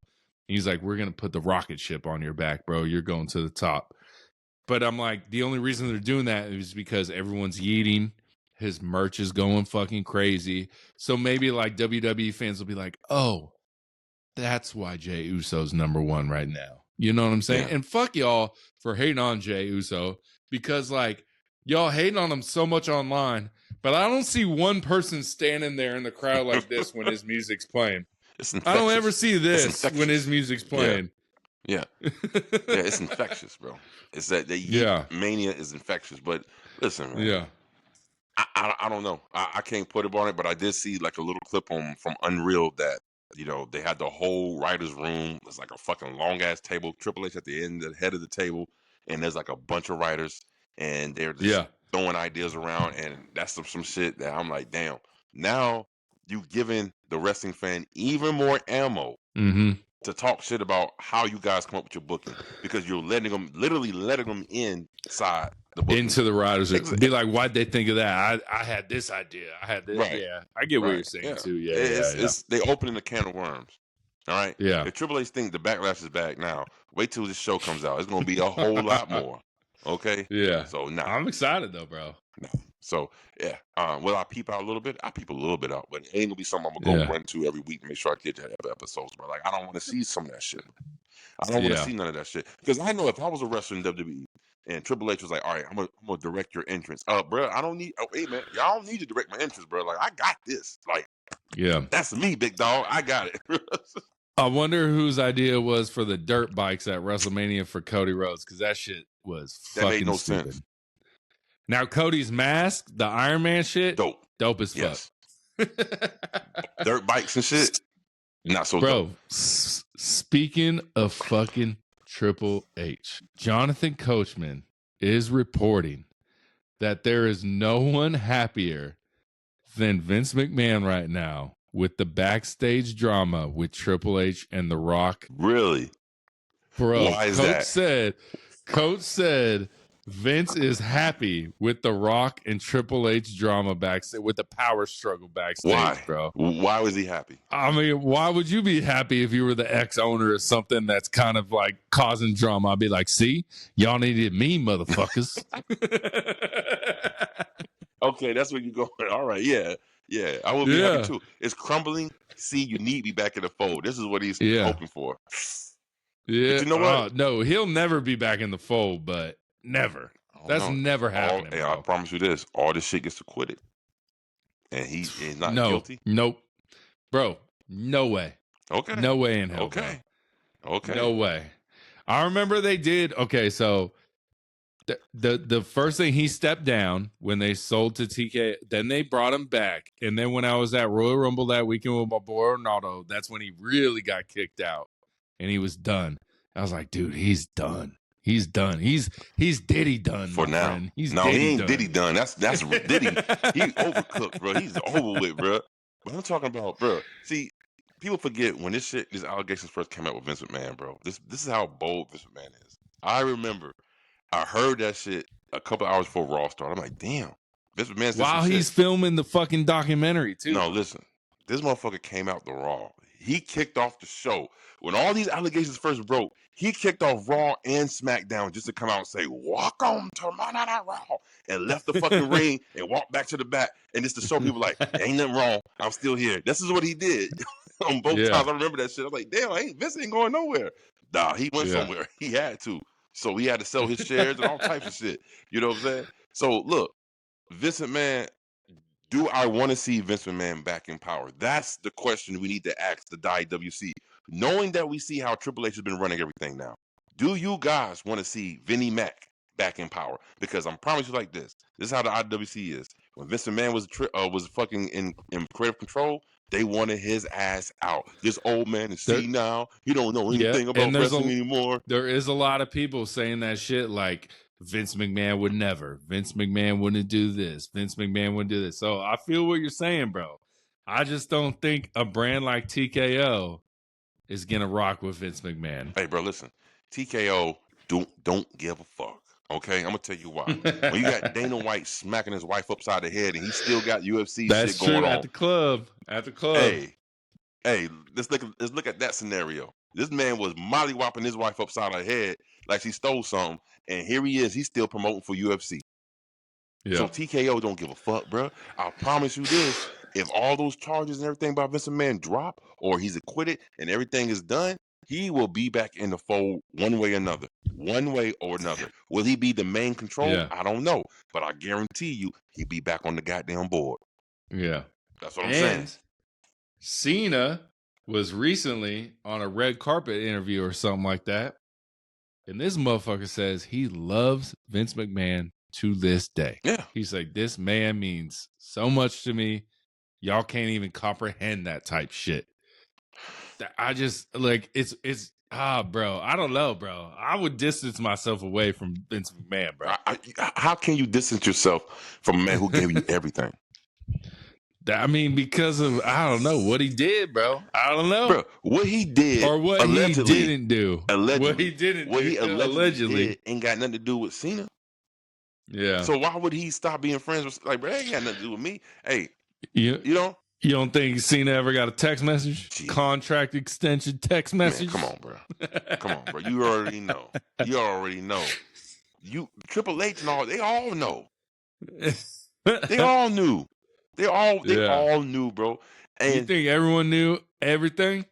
He's like, we're going to put the rocket ship on your back, bro. You're going to the top. But I'm like, the only reason they're doing that is because everyone's yeeting. His merch is going fucking crazy. So maybe like WWE fans will be like, oh, that's why Jey Uso's number one right now. You know what I'm saying? Yeah. And fuck y'all for hating on Jey Uso, because like y'all hating on him so much online, but I don't see one person standing there in the crowd like this when his music's playing. I don't ever see this when his music's playing. Yeah. It's infectious, bro. It's that the mania is infectious. But listen, man. Yeah. I don't know. I can't put it on it, but I did see like a little clip from Unreal that, you know, they had the whole writer's room. It's like a fucking long ass table. Triple H at the end, the head of the table, and there's like a bunch of writers, and they're just throwing ideas around, and that's some shit that I'm like, damn. Now you've given the wrestling fan even more ammo to talk shit about how you guys come up with your booking, because you're literally letting them inside the booking. Into the writers. Be like, why'd they think of that? I had this idea. I had this. Right. Yeah. I get what you're saying too. Yeah. It's they opening the can of worms. All right. Yeah. If Triple H think the backlash is back now, wait till this show comes out. It's gonna be a whole lot more. Okay. Yeah. So now I'm excited though, bro. So yeah. Will I peep out a little bit? I peep a little bit out, but it ain't gonna be something I'm gonna go run to every week to make sure I get to episodes, bro. Like, I don't want to see some of that shit. I don't want to see none of that shit, because I know if I was a wrestler in WWE and Triple H was like, all right, I'm gonna direct your entrance. Bro, I don't need. Oh, hey man, y'all don't need to direct my entrance, bro. Like, I got this. Like, that's me, big dog. I got it. I wonder whose idea was for the dirt bikes at WrestleMania for Cody Rhodes, because that shit was fucking made no stupid. sense. Now Cody's mask, the Iron Man shit, dope as fuck. Dirt bikes and shit, not so bro. dope. Speaking of fucking Triple H, Jonathan Coachman is reporting that there is no one happier than Vince McMahon right now with the backstage drama with Triple H and The Rock. Really? Bro, why is that? Coach said Vince is happy with The Rock and Triple H drama backstage, with the power struggle backstage, bro. Why was he happy? I mean, why would you be happy if you were the ex-owner of something that's kind of like causing drama? I'd be like, see, y'all needed me, motherfuckers. Okay, that's where you go. All right, yeah. I would be happy too. It's crumbling. See, you need me back in the fold. This is what he's hoping for. Yeah. But you know what? No, he'll never be back in the fold, but never. That's never happening. I promise you this: all this shit gets acquitted, and he's not guilty. Nope, bro. No way. Okay. No way in hell. Okay. No way. I remember they did. Okay, so the first thing, he stepped down when they sold to TK. Then they brought him back, and then when I was at Royal Rumble that weekend with my boy Ronaldo, that's when he really got kicked out, and he was done. I was like, dude, he's done. He's done. He's Diddy done for now. Friend. He ain't done. Diddy done. That's Diddy. He overcooked, bro. He's over with, bro. But I'm talking about, bro. See, people forget when these allegations first came out with Vince McMahon, bro. This is how bold Vince McMahon is. I remember I heard that shit a couple hours before Raw started. I'm like, damn, Vince McMahon. While he's filming the fucking documentary too. No, listen, this motherfucker came out the Raw. He kicked off the show when all these allegations first broke. He kicked off Raw and SmackDown just to come out and say, "Welcome to Monday Night Raw," and left the fucking ring and walked back to the back, and just to show people like, ain't nothing wrong. I'm still here. This is what he did on both times. I remember that shit. I'm like, damn, Vince ain't going nowhere. Nah, he went somewhere. He had to. So he had to sell his shares and all types of shit. You know what I'm saying? So look, Vince McMahon. Do I want to see Vince McMahon back in power? That's the question we need to ask the IWC. Knowing that we see how Triple H has been running everything now, do you guys want to see Vinnie Mac back in power? Because I'm promising you like this. This is how the IWC is. When Vince McMahon was fucking in creative control, they wanted his ass out. This old man is senile. He don't know anything about wrestling anymore. There is a lot of people saying that shit like, Vince McMahon would never. Vince McMahon wouldn't do this. Vince McMahon wouldn't do this. So I feel what you're saying, bro. I just don't think a brand like TKO is going to rock with Vince McMahon. Hey, bro, listen. TKO don't give a fuck. Okay, I'm gonna tell you why. When you got Dana White smacking his wife upside the head, and he still got UFC That's shit going true on. at the club. Hey, let's look at that scenario. This man was mollywhopping his wife upside her head like she stole something, and here he is. He's still promoting for UFC. Yeah. So TKO don't give a fuck, bro. I promise you this: if all those charges and everything about Vince McMahon drop, or he's acquitted and everything is done, he will be back in the fold one way or another. One way or another. Will he be the main control? Yeah. I don't know, but I guarantee you he'll be back on the goddamn board. Yeah. That's what I'm saying. Cena was recently on a red carpet interview or something like that. And this motherfucker says he loves Vince McMahon to this day. Yeah. He's like, this man means so much to me. Y'all can't even comprehend that type shit. I just like it's bro. I don't know, bro. I would distance myself away from Vince McMahon, bro. How can you distance yourself from a man who gave you everything? I mean, because of I don't know what he did, bro. I don't know, bro. What he did, or what he didn't do. What he didn't do. What he allegedly did ain't got nothing to do with Cena. Yeah. So why would he stop being friends with? Like, bro, it ain't got nothing to do with me. Hey, you know. You don't think Cena ever got a text message? Jeez. Contract extension text message? Man, come on, bro. Come on, bro. You already know. You already know. You Triple H and all, they all know. They all knew. They all knew, bro. And you think everyone knew everything?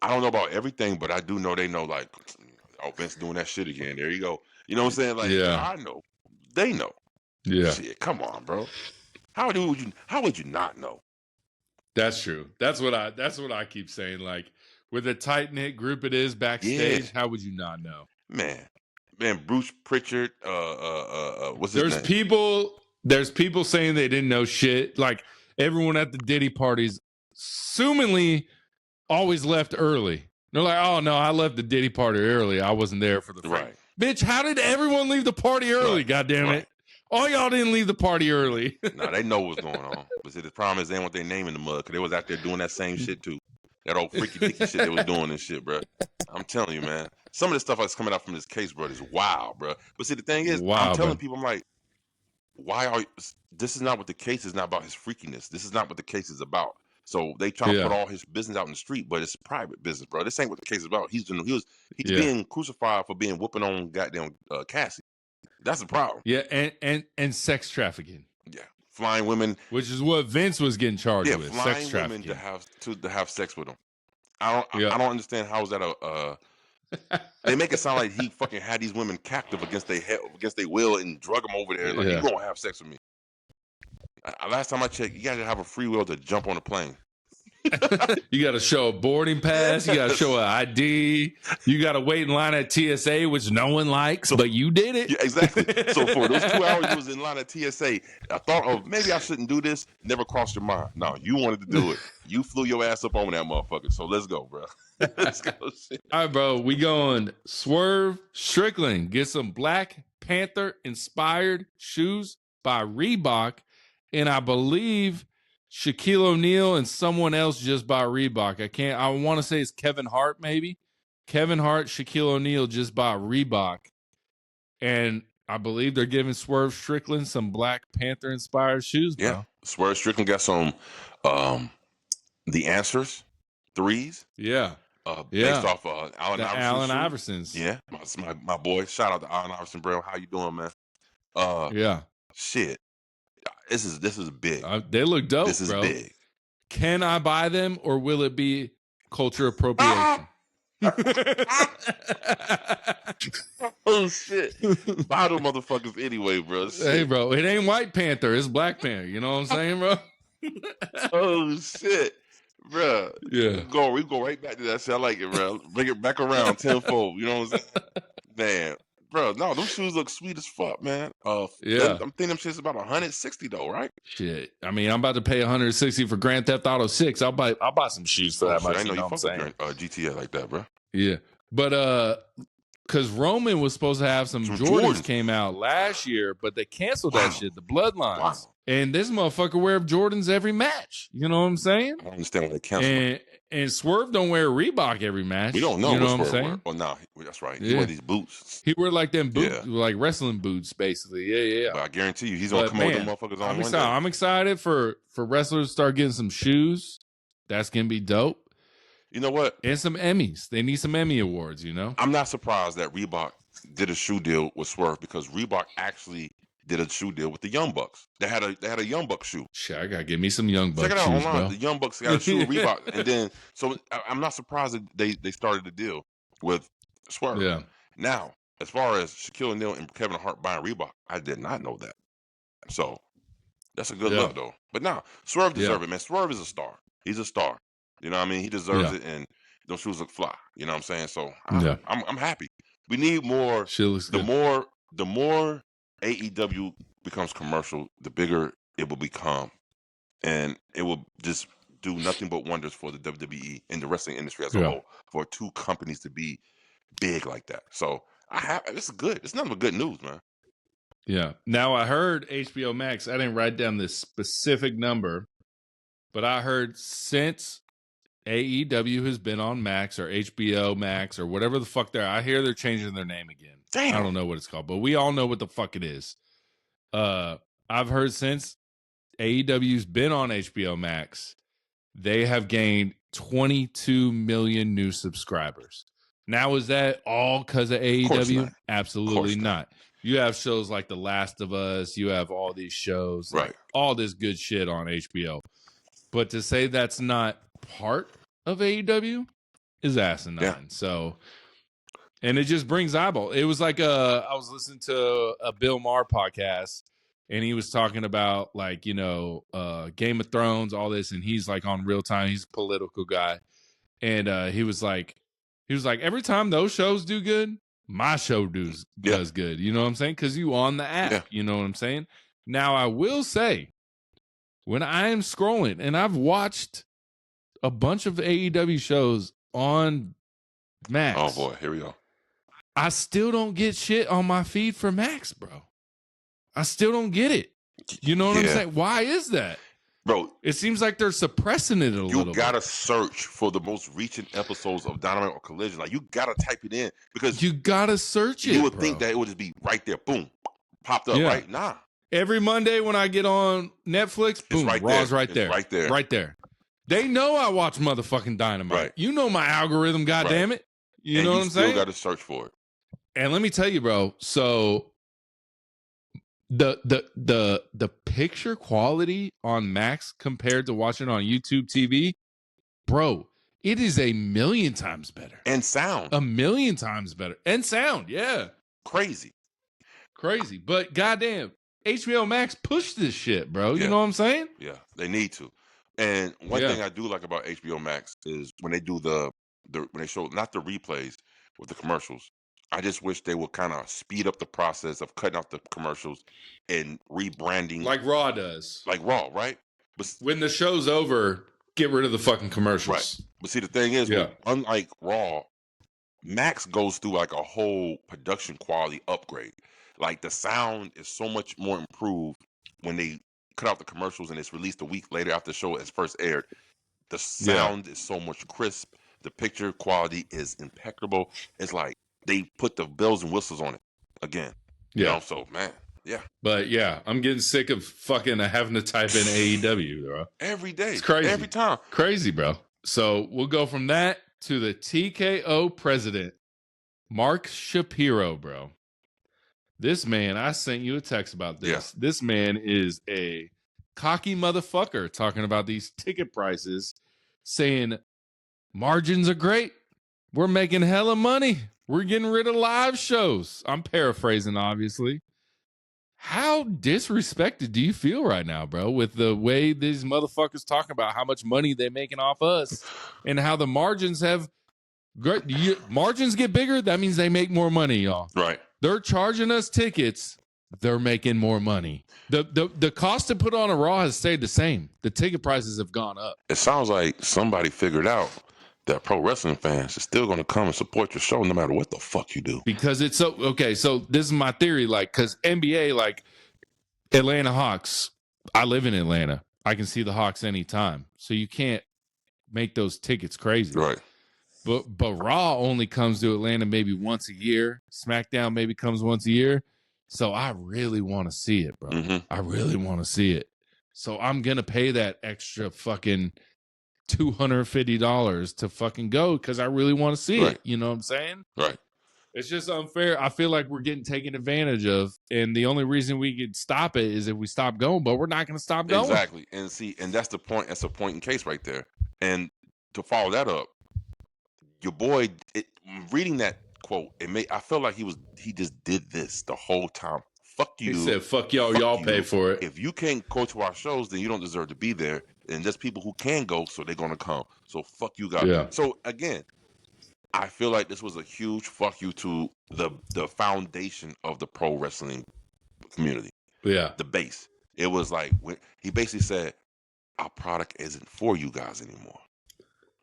I don't know about everything, but I do know they know, like, oh, Vince doing that shit again. There you go. You know what I'm saying? Like, I know. They know. Yeah. Shit, come on, bro. How would you not know? That's true. That's what I keep saying. Like, with a tight knit group it is backstage, how would you not know? Man, Bruce Pritchard, what's his name? There's people saying they didn't know shit. Like, everyone at the Diddy parties assumingly always left early. They're like, oh no, I left the Diddy party early. I wasn't there for the fight. Right. Bitch, how did everyone leave the party early? Right. God damn it. All y'all didn't leave the party early. No, they know what's going on. But see, the problem is they want their name in the mud because they was out there doing that same shit too. That old freaky dicky shit they was doing and shit, bro. I'm telling you, man. Some of the stuff that's coming out from this case, bro, is wild, bro. But see, the thing is, I'm telling people, I'm like, this is not what the case is, not about his freakiness. This is not what the case is about. So they try to put all his business out in the street, but it's private business, bro. This ain't what the case is about. He's being crucified for being whooping on goddamn Cassie. That's the problem. Yeah, and sex trafficking. Yeah, flying women, which is what Vince was getting charged with. Flying sex trafficking. women to have sex with him. I don't understand how is that They make it sound like he fucking had these women captive against their will and drug them over there. Like, you gonna have sex with me? Last time I checked, you gotta have a free will to jump on a plane. You got to show a boarding pass. You got to show an ID. You got to wait in line at TSA, which no one likes, but you did it. Yeah, exactly. So for those 2 hours you was in line at TSA, I thought, maybe I shouldn't do this. Never crossed your mind. No, you wanted to do it. You flew your ass up on that motherfucker. So let's go, bro. Let's go. All right, bro. We going Swerve Strickland. Get some Black Panther inspired shoes by Reebok, and I believe Shaquille O'Neal and someone else just bought Reebok. I want to say it's Kevin Hart, maybe. Kevin Hart, Shaquille O'Neal just bought Reebok. And I believe they're giving Swerve Strickland some Black Panther inspired shoes, bro. Yeah. Swerve Strickland got some The Answers 3s. Yeah. Based off Allen Iverson's. Yeah. My boy. Shout out to Allen Iverson, bro. How you doing, man? Yeah. Shit. This is big. They look dope, this is bro. Big. Can I buy them or will it be culture appropriation? Oh, shit. Buy them motherfuckers anyway, bro. Shit. Hey, bro, it ain't White Panther. It's Black Panther. You know what I'm saying, bro? Oh, shit. Bro. Yeah. We go right back to that shit. I like it, bro. Bring it back around tenfold. You know what I'm saying? Man. Bro, no, them shoes look sweet as fuck, man. I'm thinking them shit's about $160 though, right? Shit. I mean, I'm about to pay $160 for Grand Theft Auto 6. I'll buy some shoes for that much. I know you fuck with GTA like that, bro. Yeah. But because Roman was supposed to have some Jordans came out last year, but they canceled that shit, the Bloodlines. Wow. And this motherfucker wear Jordans every match. You know what I'm saying? I don't understand why they canceled. And Swerve don't wear Reebok every match. We don't know, you know what I'm Swerve saying? wear. Oh, no, that's right. He wear these boots. He wear like them boots, like wrestling boots, basically. Yeah. But I guararee you, he's gonna come out with them motherfuckers on one day. I'm excited for wrestlers to start getting some shoes. That's gonna be dope. You know what? And some Emmys. They need some Emmy awards. You know. I'm not surprised that Reebok did a shoe deal with Swerve because Reebok actually did a shoe deal with the Young Bucks. They had a Young Bucks shoe. Shit, I gotta give me some Young Bucks. Check it out shoes, online. bro. The Young Bucks got a shoe with Reebok, and then so I'm not surprised that they started the deal with Swerve. Yeah. Now, as far as Shaquille O'Neal and Kevin Hart buying Reebok, I did not know that. So that's a good look though. But now Swerve deserves it, man. Swerve is a star. He's a star. You know what I mean? He deserves it, and those shoes look fly. You know what I'm saying? So I'm happy. We need more. The more AEW becomes commercial, the bigger it will become, and it will just do nothing but wonders for the WWE and the wrestling industry as a whole. For two companies to be big like that, so this is good. It's nothing but good news, man. Yeah. Now I heard HBO Max. I didn't write down this specific number, but I heard since AEW has been on Max or HBO Max or whatever the fuck I hear they're changing their name again. Damn. I don't know what it's called, but we all know what the fuck it is. I've heard since AEW's been on HBO Max, they have gained 22 million new subscribers. Now, is that all because of AEW? Absolutely not. You have shows like The Last of Us. You have all these shows, right? All this good shit on HBO. But to say that's not part of AEW is asinine. Yeah. So, and it just brings eyeball. It was like I was listening to a Bill Maher podcast, and he was talking about like, Game of Thrones, all this, and he's like on Real Time. He's a political guy. And he was like, every time those shows do good, my show does good. You know what I'm saying? Because you on the app. You know what I'm saying? Now, I will say, when I am scrolling, and I've watched a bunch of AEW shows on Max. Oh, boy. Here we go. I still don't get shit on my feed for Max, bro. I still don't get it. You know what I'm saying? Why is that? Bro, it seems like they're suppressing it a little bit. You gotta search for the most recent episodes of Dynamite or Collision. Like, you gotta type it in because you gotta search it. You would think that it would just be right there, boom, popped up, right? Nah. Every Monday when I get on Netflix, boom, Raw's right there. Right there. Right there. They know I watch motherfucking Dynamite. Right. You know my algorithm, goddammit. You know what I'm saying? You still gotta search for it. And let me tell you, bro, so the picture quality on Max compared to watching on YouTube TV, bro, it is a million times better. And sound. A million times better. And sound, Crazy. But goddamn, HBO Max push this shit, bro. You know what I'm saying? Yeah, they need to. And one thing I do like about HBO Max is when they do when they show not the replays with the commercials. I just wish they would kind of speed up the process of cutting out the commercials and rebranding. Like Raw does. Like Raw, right? But when the show's over, get rid of the fucking commercials. Right. But see, the thing is, unlike Raw, Max goes through like a whole production quality upgrade. Like the sound is so much more improved when they cut out the commercials and it's released a week later after the show has first aired. The sound is so much crisp. The picture quality is impeccable. It's like they put the bells and whistles on it again. You know? So, man, But, I'm getting sick of fucking having to type in AEW, bro. Every day. It's crazy. Every time. Crazy, bro. So, we'll go from that to the TKO president, Mark Shapiro, bro. This man, I sent you a text about this. Yeah. This man is a cocky motherfucker talking about these ticket prices, saying margins are great. We're making hella money. We're getting rid of live shows. I'm paraphrasing, obviously. How disrespected do you feel right now, bro, with the way these motherfuckers talking about how much money they're making off us and how the margins have great? Margins get bigger. That means they make more money, y'all. Right. They're charging us tickets. They're making more money. The cost to put on a Raw has stayed the same. The ticket prices have gone up. It sounds like somebody figured out that pro wrestling fans are still going to come and support your show no matter what the fuck you do. Because it's so okay. So this is my theory, like, because NBA, like Atlanta Hawks, I live in Atlanta. I can see the Hawks anytime, so you can't make those tickets crazy. Right. But Raw only comes to Atlanta maybe once a year. SmackDown maybe comes once a year. So I really want to see it, bro. Mm-hmm. I really want to see it. So I'm gonna pay that extra fucking $250 to fucking go because I really want to see Right. it. You know what I'm saying? Right. It's just unfair. I feel like we're getting taken advantage of, and the only reason we could stop it is if we stop going. But we're not going to stop going. Exactly. And see, and that's the point. That's a point in case right there. And to follow that up, your boy, reading that quote, I felt like he just did this the whole time. Fuck you. He said, "Fuck y'all. Y'all pay for it. If you can't go to our shows, then you don't deserve to be there. And there's people who can go, so they're gonna come. So fuck you guys." Yeah. So again, I feel like this was a huge fuck you to the foundation of the pro wrestling community. Yeah. The base. It was like he basically said, our product isn't for you guys anymore.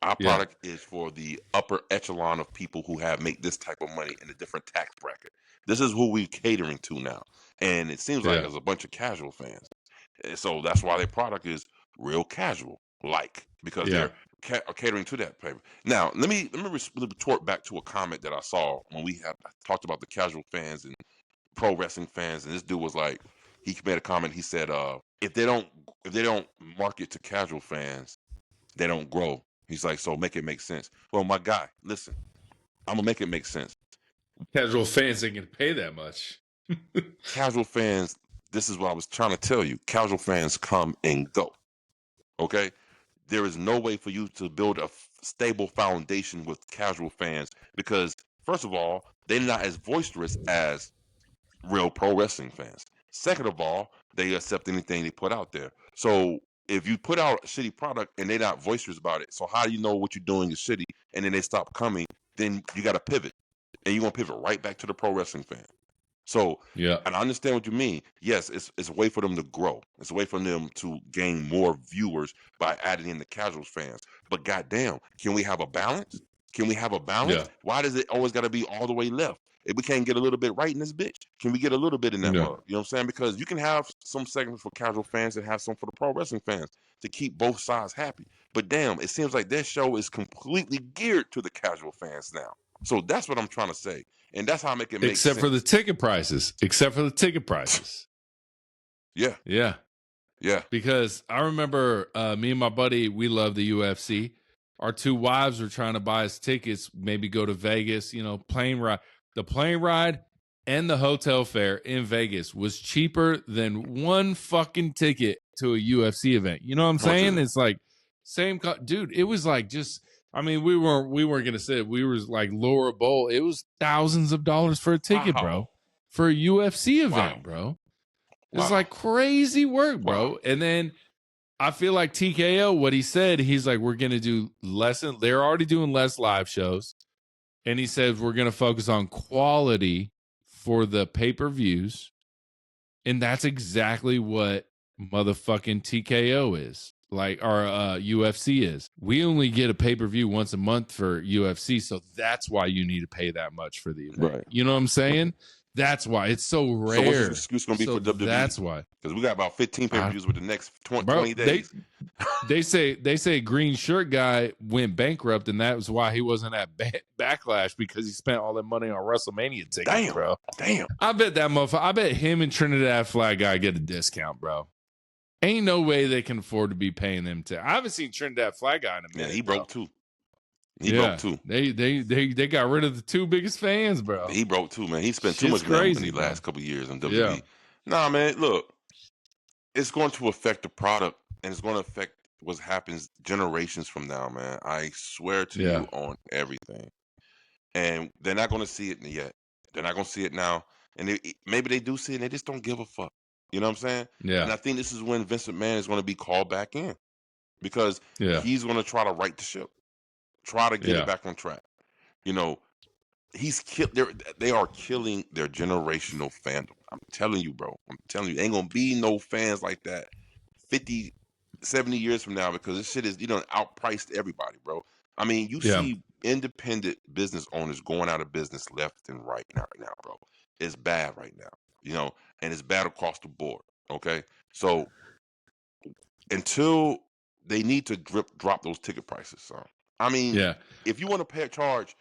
Our product is for the upper echelon of people who make this type of money in a different tax bracket. This is who we're catering to now. And it seems like there's a bunch of casual fans. And so that's why their product is real casual, because they're catering to that paper. Now, let me retort back to a comment that I saw when we talked about the casual fans and pro wrestling fans, and this dude was like, he made a comment. He said, if they don't market to casual fans, they don't grow. He's like, so make it make sense. Well, my guy, listen, I'm gonna make it make sense. Casual fans ain't gonna pay that much. Casual fans, this is what I was trying to tell you. Casual fans come and go. Okay? There is no way for you to build a stable foundation with casual fans because, first of all, they're not as boisterous as real pro wrestling fans. Second of all, they accept anything they put out there. So if you put out a shitty product and they're not boisterous about it, so how do you know what you're doing is shitty and then they stop coming? Then you got to pivot. And you're going to pivot right back to the pro wrestling fan. So, and I understand what you mean. Yes, it's a way for them to grow. It's a way for them to gain more viewers by adding in the casual fans. But goddamn, can we have a balance? Can we have a balance? Yeah. Why does it always got to be all the way left? If we can't get a little bit right in this bitch, can we get a little bit in that mug? You know what I'm saying? Because you can have some segments for casual fans and have some for the pro wrestling fans to keep both sides happy. But damn, it seems like their show is completely geared to the casual fans now. So that's what I'm trying to say. And that's how I make it make sense. Except for the ticket prices. Yeah. Yeah. Yeah. Because I remember me and my buddy, we love the UFC. Our two wives were trying to buy us tickets, maybe go to Vegas, plane ride. The plane ride and the hotel fare in Vegas was cheaper than one fucking ticket to a UFC event. You know what I'm saying? It's like dude, it was like we weren't gonna say it. We were like Laura Bowl. It was thousands of dollars for a ticket, bro, for a UFC event, bro. It's like crazy work, bro. And then I feel like TKO, what he said, he's like, we're gonna do they're already doing less live shows, and he says we're gonna focus on quality for the pay-per-views, and that's exactly what motherfucking TKO is. Like our UFC is. We only get a pay-per-view once a month for UFC, so that's why you need to pay that much for the event. Right. You know what I'm saying? That's why it's so rare. So what's the excuse going to be for WWE? That's why. Because we got about 15 pay-per-views with the next 20 days. They say Green Shirt guy went bankrupt, and that was why he wasn't at Backlash, because he spent all that money on WrestleMania tickets, bro. Damn. I bet that motherfucker. I bet him and Trinidad Flag guy get a discount, bro. Ain't no way they can afford to be paying them to. I haven't seen Trinidad Flag guy in a minute. Yeah, he broke too. Broke too. They got rid of the two biggest fans, bro. He broke too, man. He spent too much money in the last couple of years on WWE. Yeah. Nah, man, look, it's going to affect the product, and it's going to affect what happens generations from now, man. I swear to you on everything. And they're not going to see it yet. They're not going to see it now. And maybe they do see it, and they just don't give a fuck. You know what I'm saying? Yeah. And I think this is when Vince McMahon is going to be called back in, because he's going to try to right the ship, try to get it back on track. They are killing their generational fandom. I'm telling you, bro. I'm telling you, ain't going to be no fans like that 50, 70 years from now, because this shit is, outpriced everybody, bro. I mean, you Yeah. see independent business owners going out of business left and right now, bro. It's bad right now, and it's bad across the board. Okay, so until they need to drop those ticket prices, son. I mean, Yeah. if you want to charge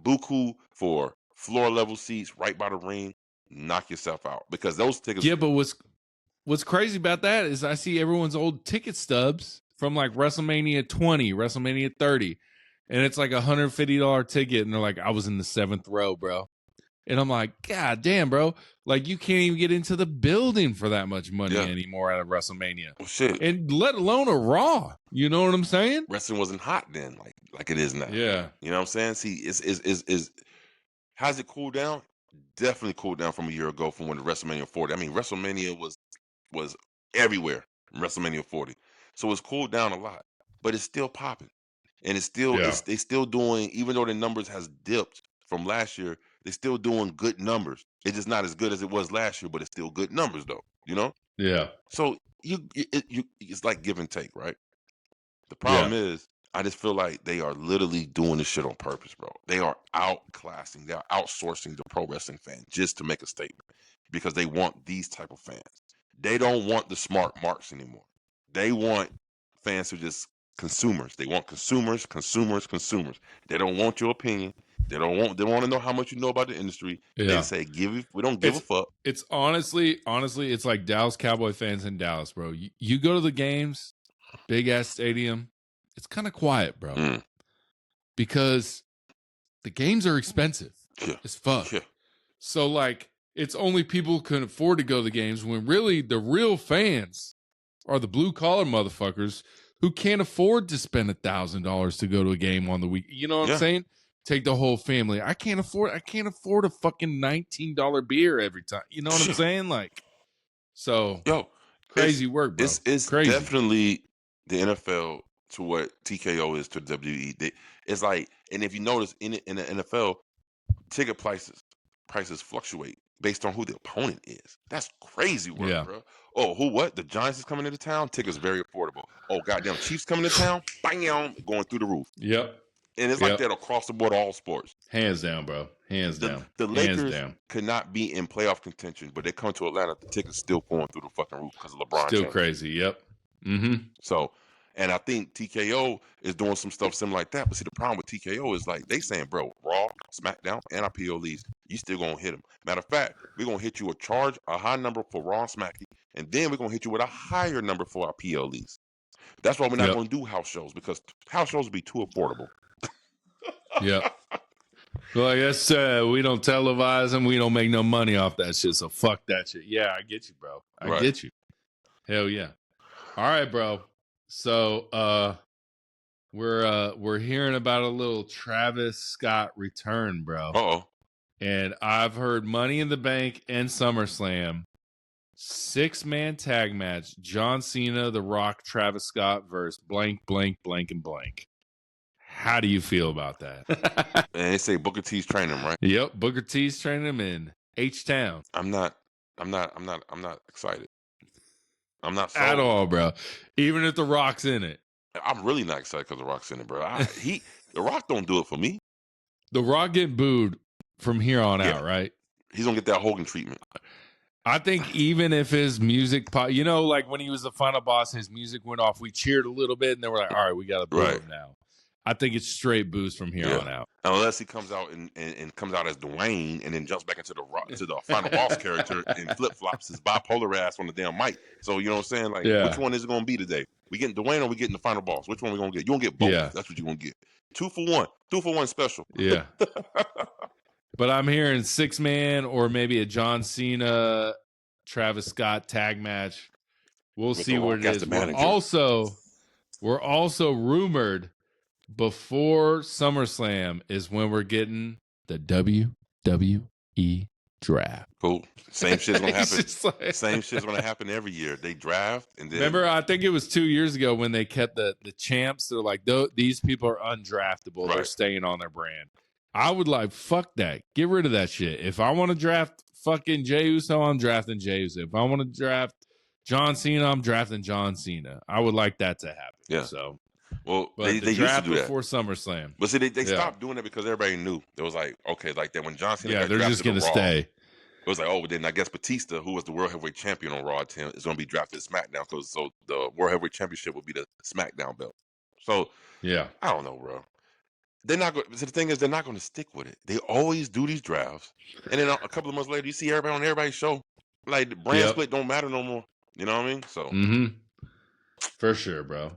buku for floor level seats right by the ring, knock yourself out because those tickets. Yeah, but what's crazy about that is I see everyone's old ticket stubs from like WrestleMania 20, WrestleMania 30, and it's like $150 ticket, and they're like, I was in the 7th row, bro. And I'm like, God damn, bro. Like, you can't even get into the building for that much money anymore out of WrestleMania. Well, shit. And let alone a Raw. You know what I'm saying? Wrestling wasn't hot then, like it is now. Yeah. You know what I'm saying? See, is has it cooled down? Definitely cooled down from a year ago from when the WrestleMania 40. I mean, WrestleMania was everywhere in WrestleMania 40. So it's cooled down a lot, but it's still popping. And it's still they still doing, even though the numbers has dipped from last year, they're still doing good numbers. It's just not as good as it was last year, but it's still good numbers though, Yeah. So it's like give and take, right? The problem is, I just feel like they are literally doing this shit on purpose, bro. They are outclassing, they're outsourcing the pro wrestling fan just to make a statement because they want these type of fans. They don't want the smart marks anymore. They want fans who just consumers. They want consumers. They don't want your opinion. They want to know how much you know about the industry. Yeah. They say we don't give a fuck. It's honestly, it's like Dallas Cowboy fans in Dallas, bro. You go to the games, big ass stadium, it's kind of quiet, bro. Because the games are expensive as fuck. Yeah. So like it's only people who can afford to go to the games when really the real fans are the blue collar motherfuckers who can't afford to spend $1,000 to go to a game on the week. You know what I'm saying? Take the whole family. I can't afford a fucking $19 beer every time. You know what I'm saying? Like, so crazy work, bro. It's crazy. Definitely the NFL to what TKO is to WWE. It's like, and if you notice in the NFL, ticket prices fluctuate based on who the opponent is. That's crazy work, bro. Oh, what? The Giants is coming into town. Tickets very affordable. Oh, goddamn, Chiefs coming to town. Bam, going through the roof. Yep. And it's like that across the board, all sports. Hands down, bro. Hands down. The Lakers could not be in playoff contention, but they come to Atlanta. The tickets still going through the fucking roof because of LeBron. Still crazy. Yep. Mm-hmm. So, and I think TKO is doing some stuff similar like that. But see, the problem with TKO is like they saying, bro, Raw, SmackDown, and our PLEs, you still gonna hit them. Matter of fact, we're gonna hit you a high number for Raw and SmackDown, and then we're gonna hit you with a higher number for our PLEs. That's why we're not gonna do house shows because house shows will be too affordable. Yeah. Well, I guess we don't televise them. We don't make no money off that shit. So fuck that shit. Yeah, I get you, bro. I get you. Hell yeah. All right, bro. So we're hearing about a little Travis Scott return, bro. Uh-oh. And I've heard Money in the Bank and SummerSlam 6-man tag match. John Cena, The Rock, Travis Scott versus blank, blank, blank, and blank. How do you feel about that? And they say Booker T's training him, right? Yep, Booker T's training him in H-Town. I'm not excited. I'm not sold. At all, bro. Even if The Rock's in it. I'm really not excited because The Rock's in it, bro. The Rock don't do it for me. The Rock getting booed from here on out, right? He's gonna get that Hogan treatment. I think even if his music, like when he was the final boss, his music went off. We cheered a little bit, and then we're like, all right, we got to boo him now. I think it's straight booze from here on out. Unless he comes out and comes out as Dwayne and then jumps back into the final boss character and flip flops his bipolar ass on the damn mic. So you know what I'm saying? Like, which one is it gonna be today? We getting Dwayne or we getting the final boss? Which one we gonna get? You gonna get both. Yeah. That's what you gonna get. 2 for 1. 2 for 1 special. Yeah. But I'm hearing 6-man or maybe a John Cena, Travis Scott tag match. We'll see what it is. We're also rumored before SummerSlam is when we're getting the WWE draft. Cool. Same shit's gonna happen. Same shit's gonna happen every year. They draft and then remember, I think it was 2 years ago when they kept the champs. They're like, these people are undraftable. They're staying on their brand. I would like, fuck that. Get rid of that shit. If I want to draft fucking Jey Uso, I'm drafting Jey Uso. If I want to draft John Cena, I'm drafting John Cena. I would like that to happen. Yeah. So Well, But they the used to draft do that. before SummerSlam. But see, they Yeah. stopped doing it because everybody knew. It was like, okay, like that when John Cena Yeah, got they're drafted just going to to Raw, stay. it was like, oh, then I guess Batista, who was the World Heavyweight Champion on Raw, is going to be drafted to SmackDown. So the World Heavyweight Championship will be the SmackDown belt. So Yeah. I don't know, bro. They're not going. So the thing is, they're not going to stick with it. They always do these drafts, and then a couple of months later, you see everybody on everybody's show. Like the brand split don't matter no more. You know what I mean? So for sure, bro.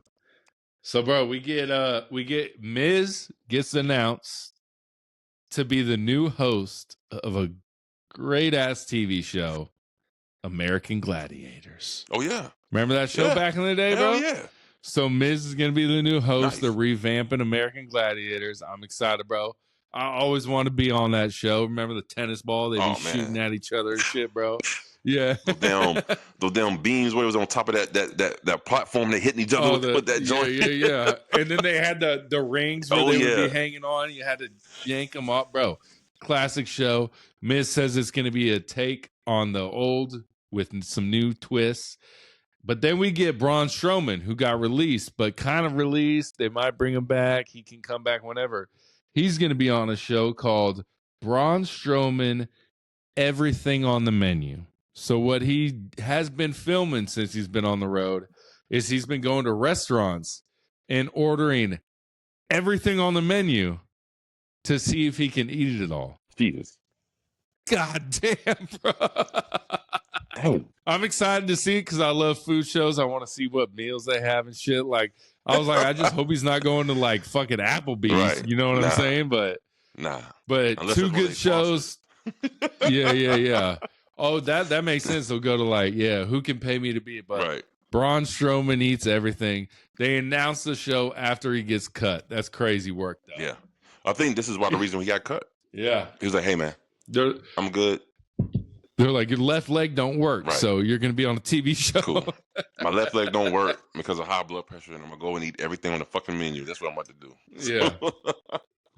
So, bro, we get Miz gets announced to be the new host of a great ass TV show, American Gladiators. Oh yeah, remember that show back in the day, bro? Yeah. So Miz is gonna be the new host. Nice. They're revamping American Gladiators. I'm excited, bro. I always want to be on that show. Remember the tennis ball? They'd be shooting at each other and shit, bro. Yeah. those damn beams where it was on top of that platform, they hitting each other with that joint. Yeah. And then they had the rings where they would be hanging on. You had to yank them up, bro. Classic show. Miz says it's going to be a take on the old with some new twists. But then we get Braun Strowman, who got released, but kind of released. They might bring him back. He can come back whenever. He's going to be on a show called Braun Strowman, Everything on the Menu. So what he has been filming since he's been on the road is he's been going to restaurants and ordering everything on the menu to see if he can eat it all. Jesus. God damn, bro. Oh. I'm excited to see it because I love food shows. I want to see what meals they have and shit. Like, I was like, I just hope he's not going to like fucking Applebee's. Right. You know what I'm saying? But Unless two good shows. Yeah. Oh, that makes sense. They'll go to like, who can pay me to be it? But Braun Strowman eats everything. They announce the show after he gets cut. That's crazy work, though. Yeah. I think this is why the reason he got cut. Yeah. He was like, hey, man, I'm good. They're like, your left leg don't work, so you're going to be on a TV show. Cool. My left leg don't work because of high blood pressure, and I'm going to go and eat everything on the fucking menu. That's what I'm about to do.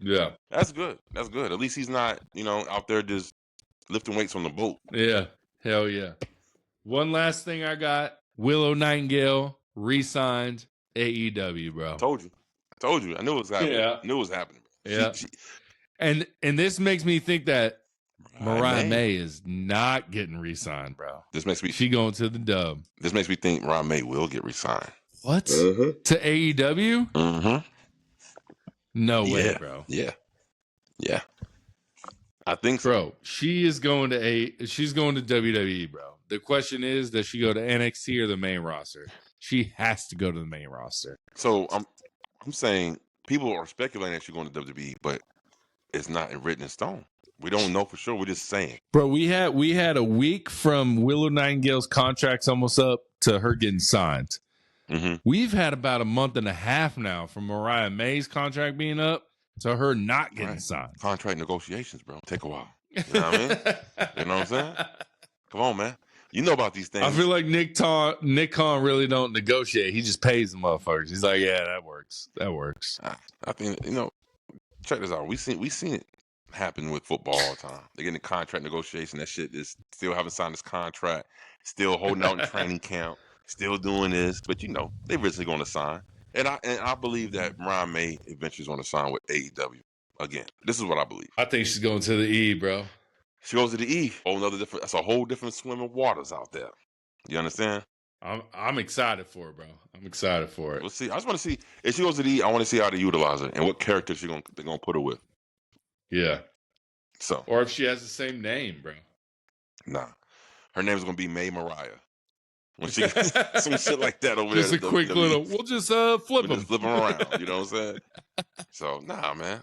Yeah. That's good. At least he's not, out there just lifting weights on the boat. Yeah. Hell yeah. One last thing I got. Willow Nightingale re-signed AEW, bro. Told you. I knew it was happening. Yeah. I knew it was happening. Yeah. And this makes me think that Mariah May is not getting re-signed, bro. She going to the dub. This makes me think Mariah May will get re-signed. What? To AEW? Mm-hmm. No way, bro. Yeah. I think so. Bro, she's going to WWE, bro. The question is, does she go to NXT or the main roster? She has to go to the main roster. So I'm saying people are speculating that she's going to WWE, but it's not written in stone. We don't know for sure. We're just saying. Bro, we had a week from Willow Nightingale's contract's almost up to her getting signed. Mm-hmm. We've had about a month and a half now from Mariah May's contract being up to her not getting signed. Contract negotiations, bro, take a while. You know what I mean? You know what I'm saying? Come on, man. You know about these things. I feel like Nick Khan really don't negotiate. He just pays the motherfuckers. He's like, yeah, that works. I think, check this out. We seen it happen with football all the time. They get in the contract negotiation. That shit is still haven't signed this contract. Still holding out in training camp. Still doing this. But they eventually going to sign. And I believe that Mariah May eventually is going to sign with AEW. Again, this is what I believe. I think she's going to the E, bro. She goes to the E. That's a whole different swim of waters out there. You understand? I'm excited for it, bro. I'm excited for it. We'll see. I just want to see if she goes to the E. I want to see how they utilize her and what character they're gonna put her with. Yeah. So. Or if she has the same name, bro. Nah, her name is gonna be May Mariah. When she gets some shit like that over just there. Just a quick little. We'll just flip them. Just flip them around. You know what I'm saying? So nah, man.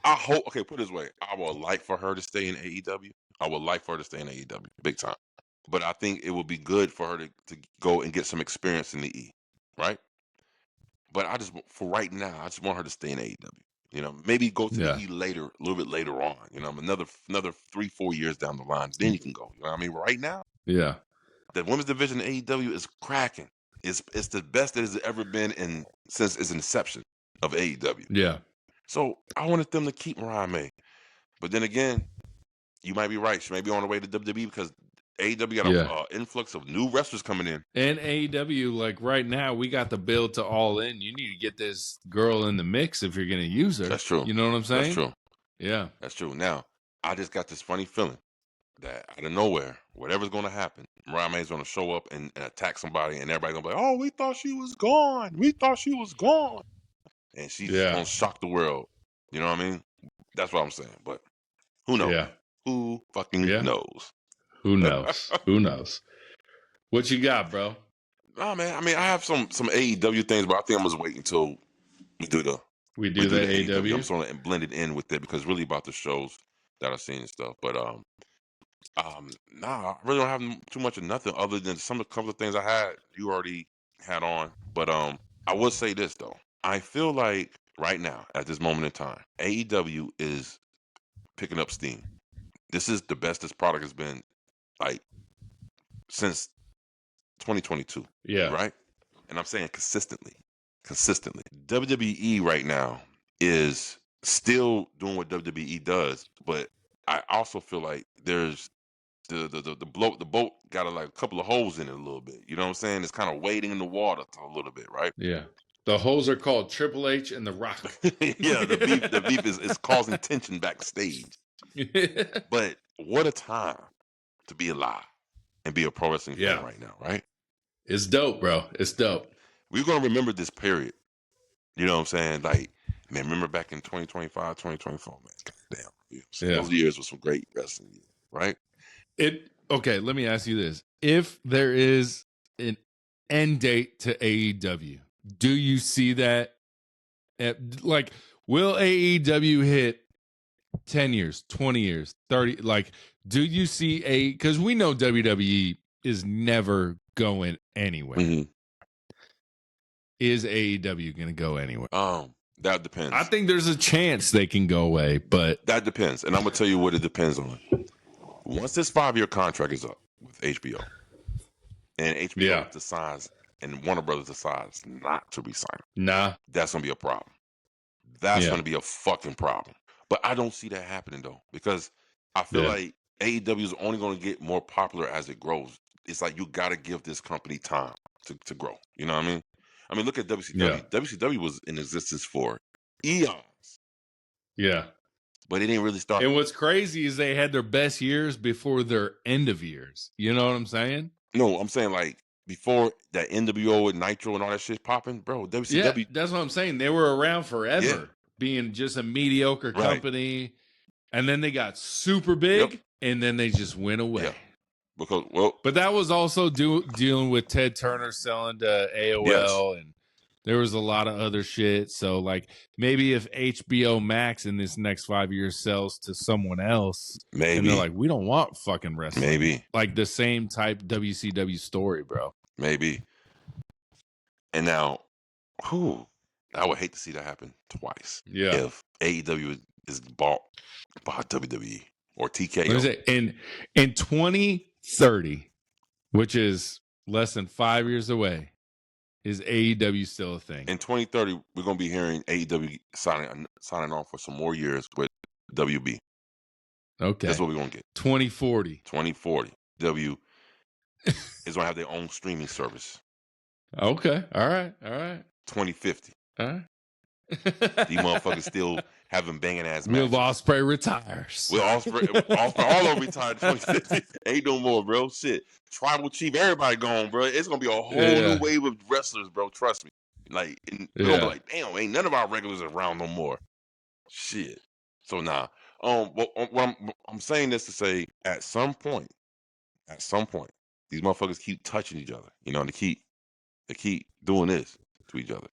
I hope. Okay, put it this way. I would like for her to stay in AEW. I would like for her to stay in AEW, big time. But I think it would be good for her to go and get some experience in the E, right? But for right now, I just want her to stay in AEW. Maybe go to the E later, a little bit later on. Another 3-4 years down the line, then you can go. You know what I mean? Right now, the women's division in AEW is cracking. It's the best that has ever been since its inception of AEW. Yeah. So I wanted them to keep Mariah May. But then again, you might be right. She may be on her way to WWE because AEW got a influx of new wrestlers coming in. And AEW, like right now, we got the build to All In. You need to get this girl in the mix if you're going to use her. That's true. You know what I'm saying? That's true. Yeah. That's true. Now, I just got this funny feeling that out of nowhere, whatever's going to happen, Mariah May's going to show up and attack somebody, and everybody's going to be like, oh, we thought she was gone. We thought she was gone. And she's just going to shock the world. You know what I mean? That's what I'm saying. But who knows? Yeah. Who fucking knows? Who knows? Who knows? What you got, bro? Oh, man. I mean, I have some AEW things, but I think I'm just waiting until we do the AEW. I'm sort of blended in with it because it's really about the shows that I've seen and stuff. But I really don't have too much of nothing other than a couple of things I had you already had on. But I will say this though. I feel like right now, at this moment in time, AEW is picking up steam. This is the best this product has been like since 2022. Yeah. Right? And I'm saying consistently. WWE right now is still doing what WWE does, but I also feel like there's the boat got a couple of holes in it a little bit. You know what I'm saying? It's kind of wading in the water a little bit, right? Yeah. The holes are called Triple H and The Rock. Yeah, the beef is causing tension backstage. But what a time to be alive and be a pro wrestling fan right now, right? It's dope, bro. It's dope. We're going to remember this period. You know what I'm saying? Like, man, remember back in 2025, 2024, man. God damn. You know, those years were some great wrestling years, right? Okay, let me ask you this. If there is an end date to AEW, do you see that? Will AEW hit 10 years, 20 years, 30? Like, do you see because we know WWE is never going anywhere. Mm-hmm. Is AEW going to go anywhere? That depends. I think there's a chance they can go away, but that depends. And I'm going to tell you what it depends on. Once this 5-year contract is up with HBO, and HBO decides, and Warner Brothers decides not to resign, that's going to be a problem. That's going to be a fucking problem. But I don't see that happening, though, because I feel like AEW is only going to get more popular as it grows. It's like you got to give this company time to grow. You know what I mean? I mean, look at WCW. Yeah. WCW was in existence for eons. Yeah. But it didn't really start. And what's crazy is they had their best years before their end of years. You know what I'm saying? No, I'm saying like before that NWO and Nitro and all that shit popping, bro. WCW. Yeah, that's what I'm saying. They were around forever, being just a mediocre company. And then they got super big, and then they just went away. Yeah. Because but that was also dealing with Ted Turner selling to AOL, and there was a lot of other shit. So like maybe if HBO Max in this next 5 years sells to someone else, and they're like, we don't want fucking wrestling. Maybe like the same type WCW story, bro. Maybe. And now, I would hate to see that happen twice. Yeah. If AEW is bought by WWE or TKO. In 2030, which is less than 5 years away, is AEW still a thing? In 2030, we're going to be hearing AEW signing on for some more years with WB. Okay. That's what we're going to get. 2040. W is going to have their own streaming service. Okay. All right. 2050. All right. These motherfuckers still having banging ass matches. Will Ospreay retires. Will Ospreay all over retired 2050. Ain't no more, bro. Shit. Tribal Chief, everybody gone, bro. It's gonna be a whole new wave of wrestlers, bro. Trust me. Like, we're gonna be like, damn, ain't none of our regulars around no more. Shit. So nah. I'm saying this to say, at some point, these motherfuckers keep touching each other. You know, they keep doing this to each other.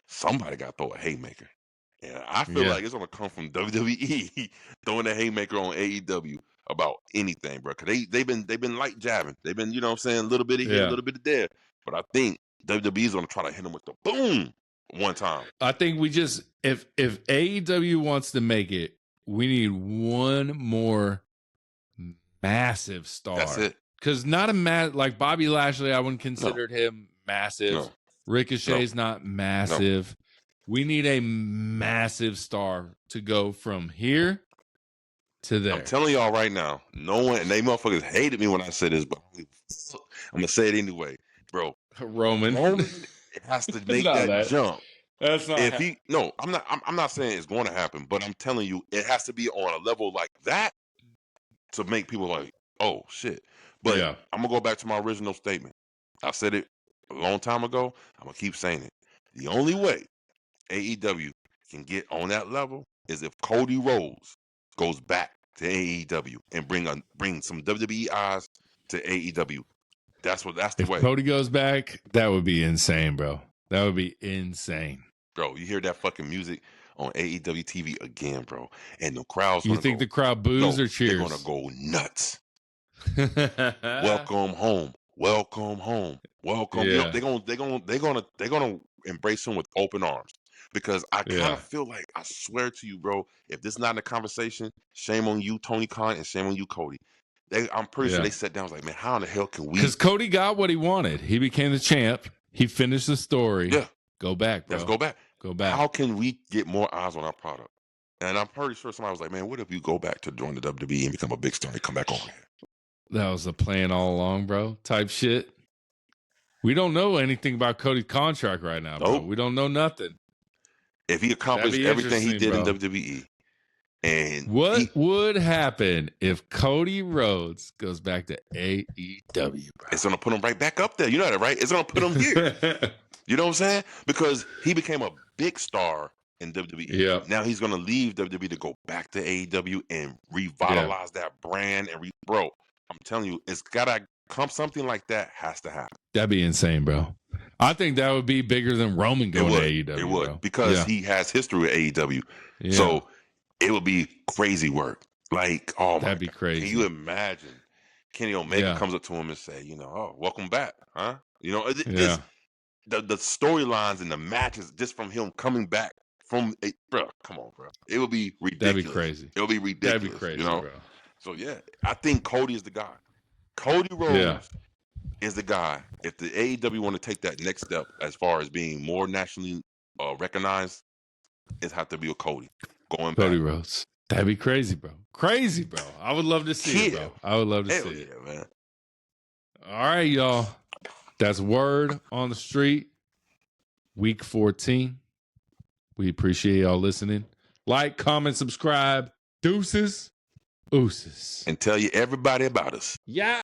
Somebody got to throw a haymaker. And I feel like it's going to come from WWE throwing a haymaker on AEW about anything, bro. Because they've been light jabbing. They've been, you know what I'm saying, a little bit of here, a little bit of there. But I think WWE is going to try to hit them with the boom one time. I think we just, if AEW wants to make it, we need one more massive star. That's it. Because not like Bobby Lashley, I wouldn't consider him massive. No. Ricochet's not massive. We need a massive star to go from here to there. I'm telling y'all right now, no one, and they motherfuckers hated me when I said this, but I'm gonna say it anyway, bro. Roman it has to make that jump. That's not. If he, no, I'm not saying it's going to happen, but I'm telling you, it has to be on a level like that to make people like, oh shit. But Yeah. I'm gonna go back to my original statement. I said it a long time ago. I'm gonna keep saying it. The only way AEW can get on that level is if Cody Rhodes goes back to AEW and bring some WWE eyes to AEW. That's the If way. Cody goes back, that would be insane, bro. That would be insane. Bro, you hear that fucking music on AEW TV again, bro, and the crowd's You think the crowd boos or cheers? They're gonna go nuts. Welcome home. Welcome home. Welcome. Yeah. You know, they're gonna embrace him with open arms. Because I kind of feel like, I swear to you, bro, if this is not in the conversation, shame on you, Tony Khan, and shame on you, Cody. I'm pretty sure they sat down and was like, man, how in the hell can we? Because Cody got what he wanted. He became the champ. He finished the story. Yeah. Go back, bro. Let's go back. Go back. How can we get more eyes on our product? And I'm pretty sure somebody was like, man, what if you go back to join the WWE and become a big star and come back over here? That was the plan all along, bro. Type shit. We don't know anything about Cody's contract right now, bro. We don't know nothing. If he accomplished everything he did in WWE, and what would happen if Cody Rhodes goes back to AEW, bro? It's gonna put him right back up there. You know that, right? It's gonna put him here. You know what I'm saying? Because he became a big star in WWE. Yeah. Now he's gonna leave WWE to go back to AEW and revitalize that brand. And bro, I'm telling you, it's gotta come. Something like that has to happen. That'd be insane, bro. I think that would be bigger than Roman going to AEW. It would, bro. because he has history with AEW. Yeah. So it would be crazy work. Like, oh, that'd be crazy. Can you imagine? Kenny Omega comes up to him and say, you know, oh, welcome back, huh? You know, it's the storylines and the matches just from him coming back from, bro. Come on, bro. It would be ridiculous. That'd be crazy. It would be ridiculous. That'd be crazy, you know? bro. So yeah, I think Cody is the guy. Cody Rhodes is the guy. If the AEW want to take that next step as far as being more nationally recognized, it have to be with Cody going back. Cody Rhodes. That'd be crazy, bro. Crazy, bro. I would love to see it, bro. I would love to see it, man. All right, y'all. That's word on the street. Week 14. We appreciate y'all listening. Like, comment, subscribe. Deuces. Ooses. And tell everybody about us. Yeah.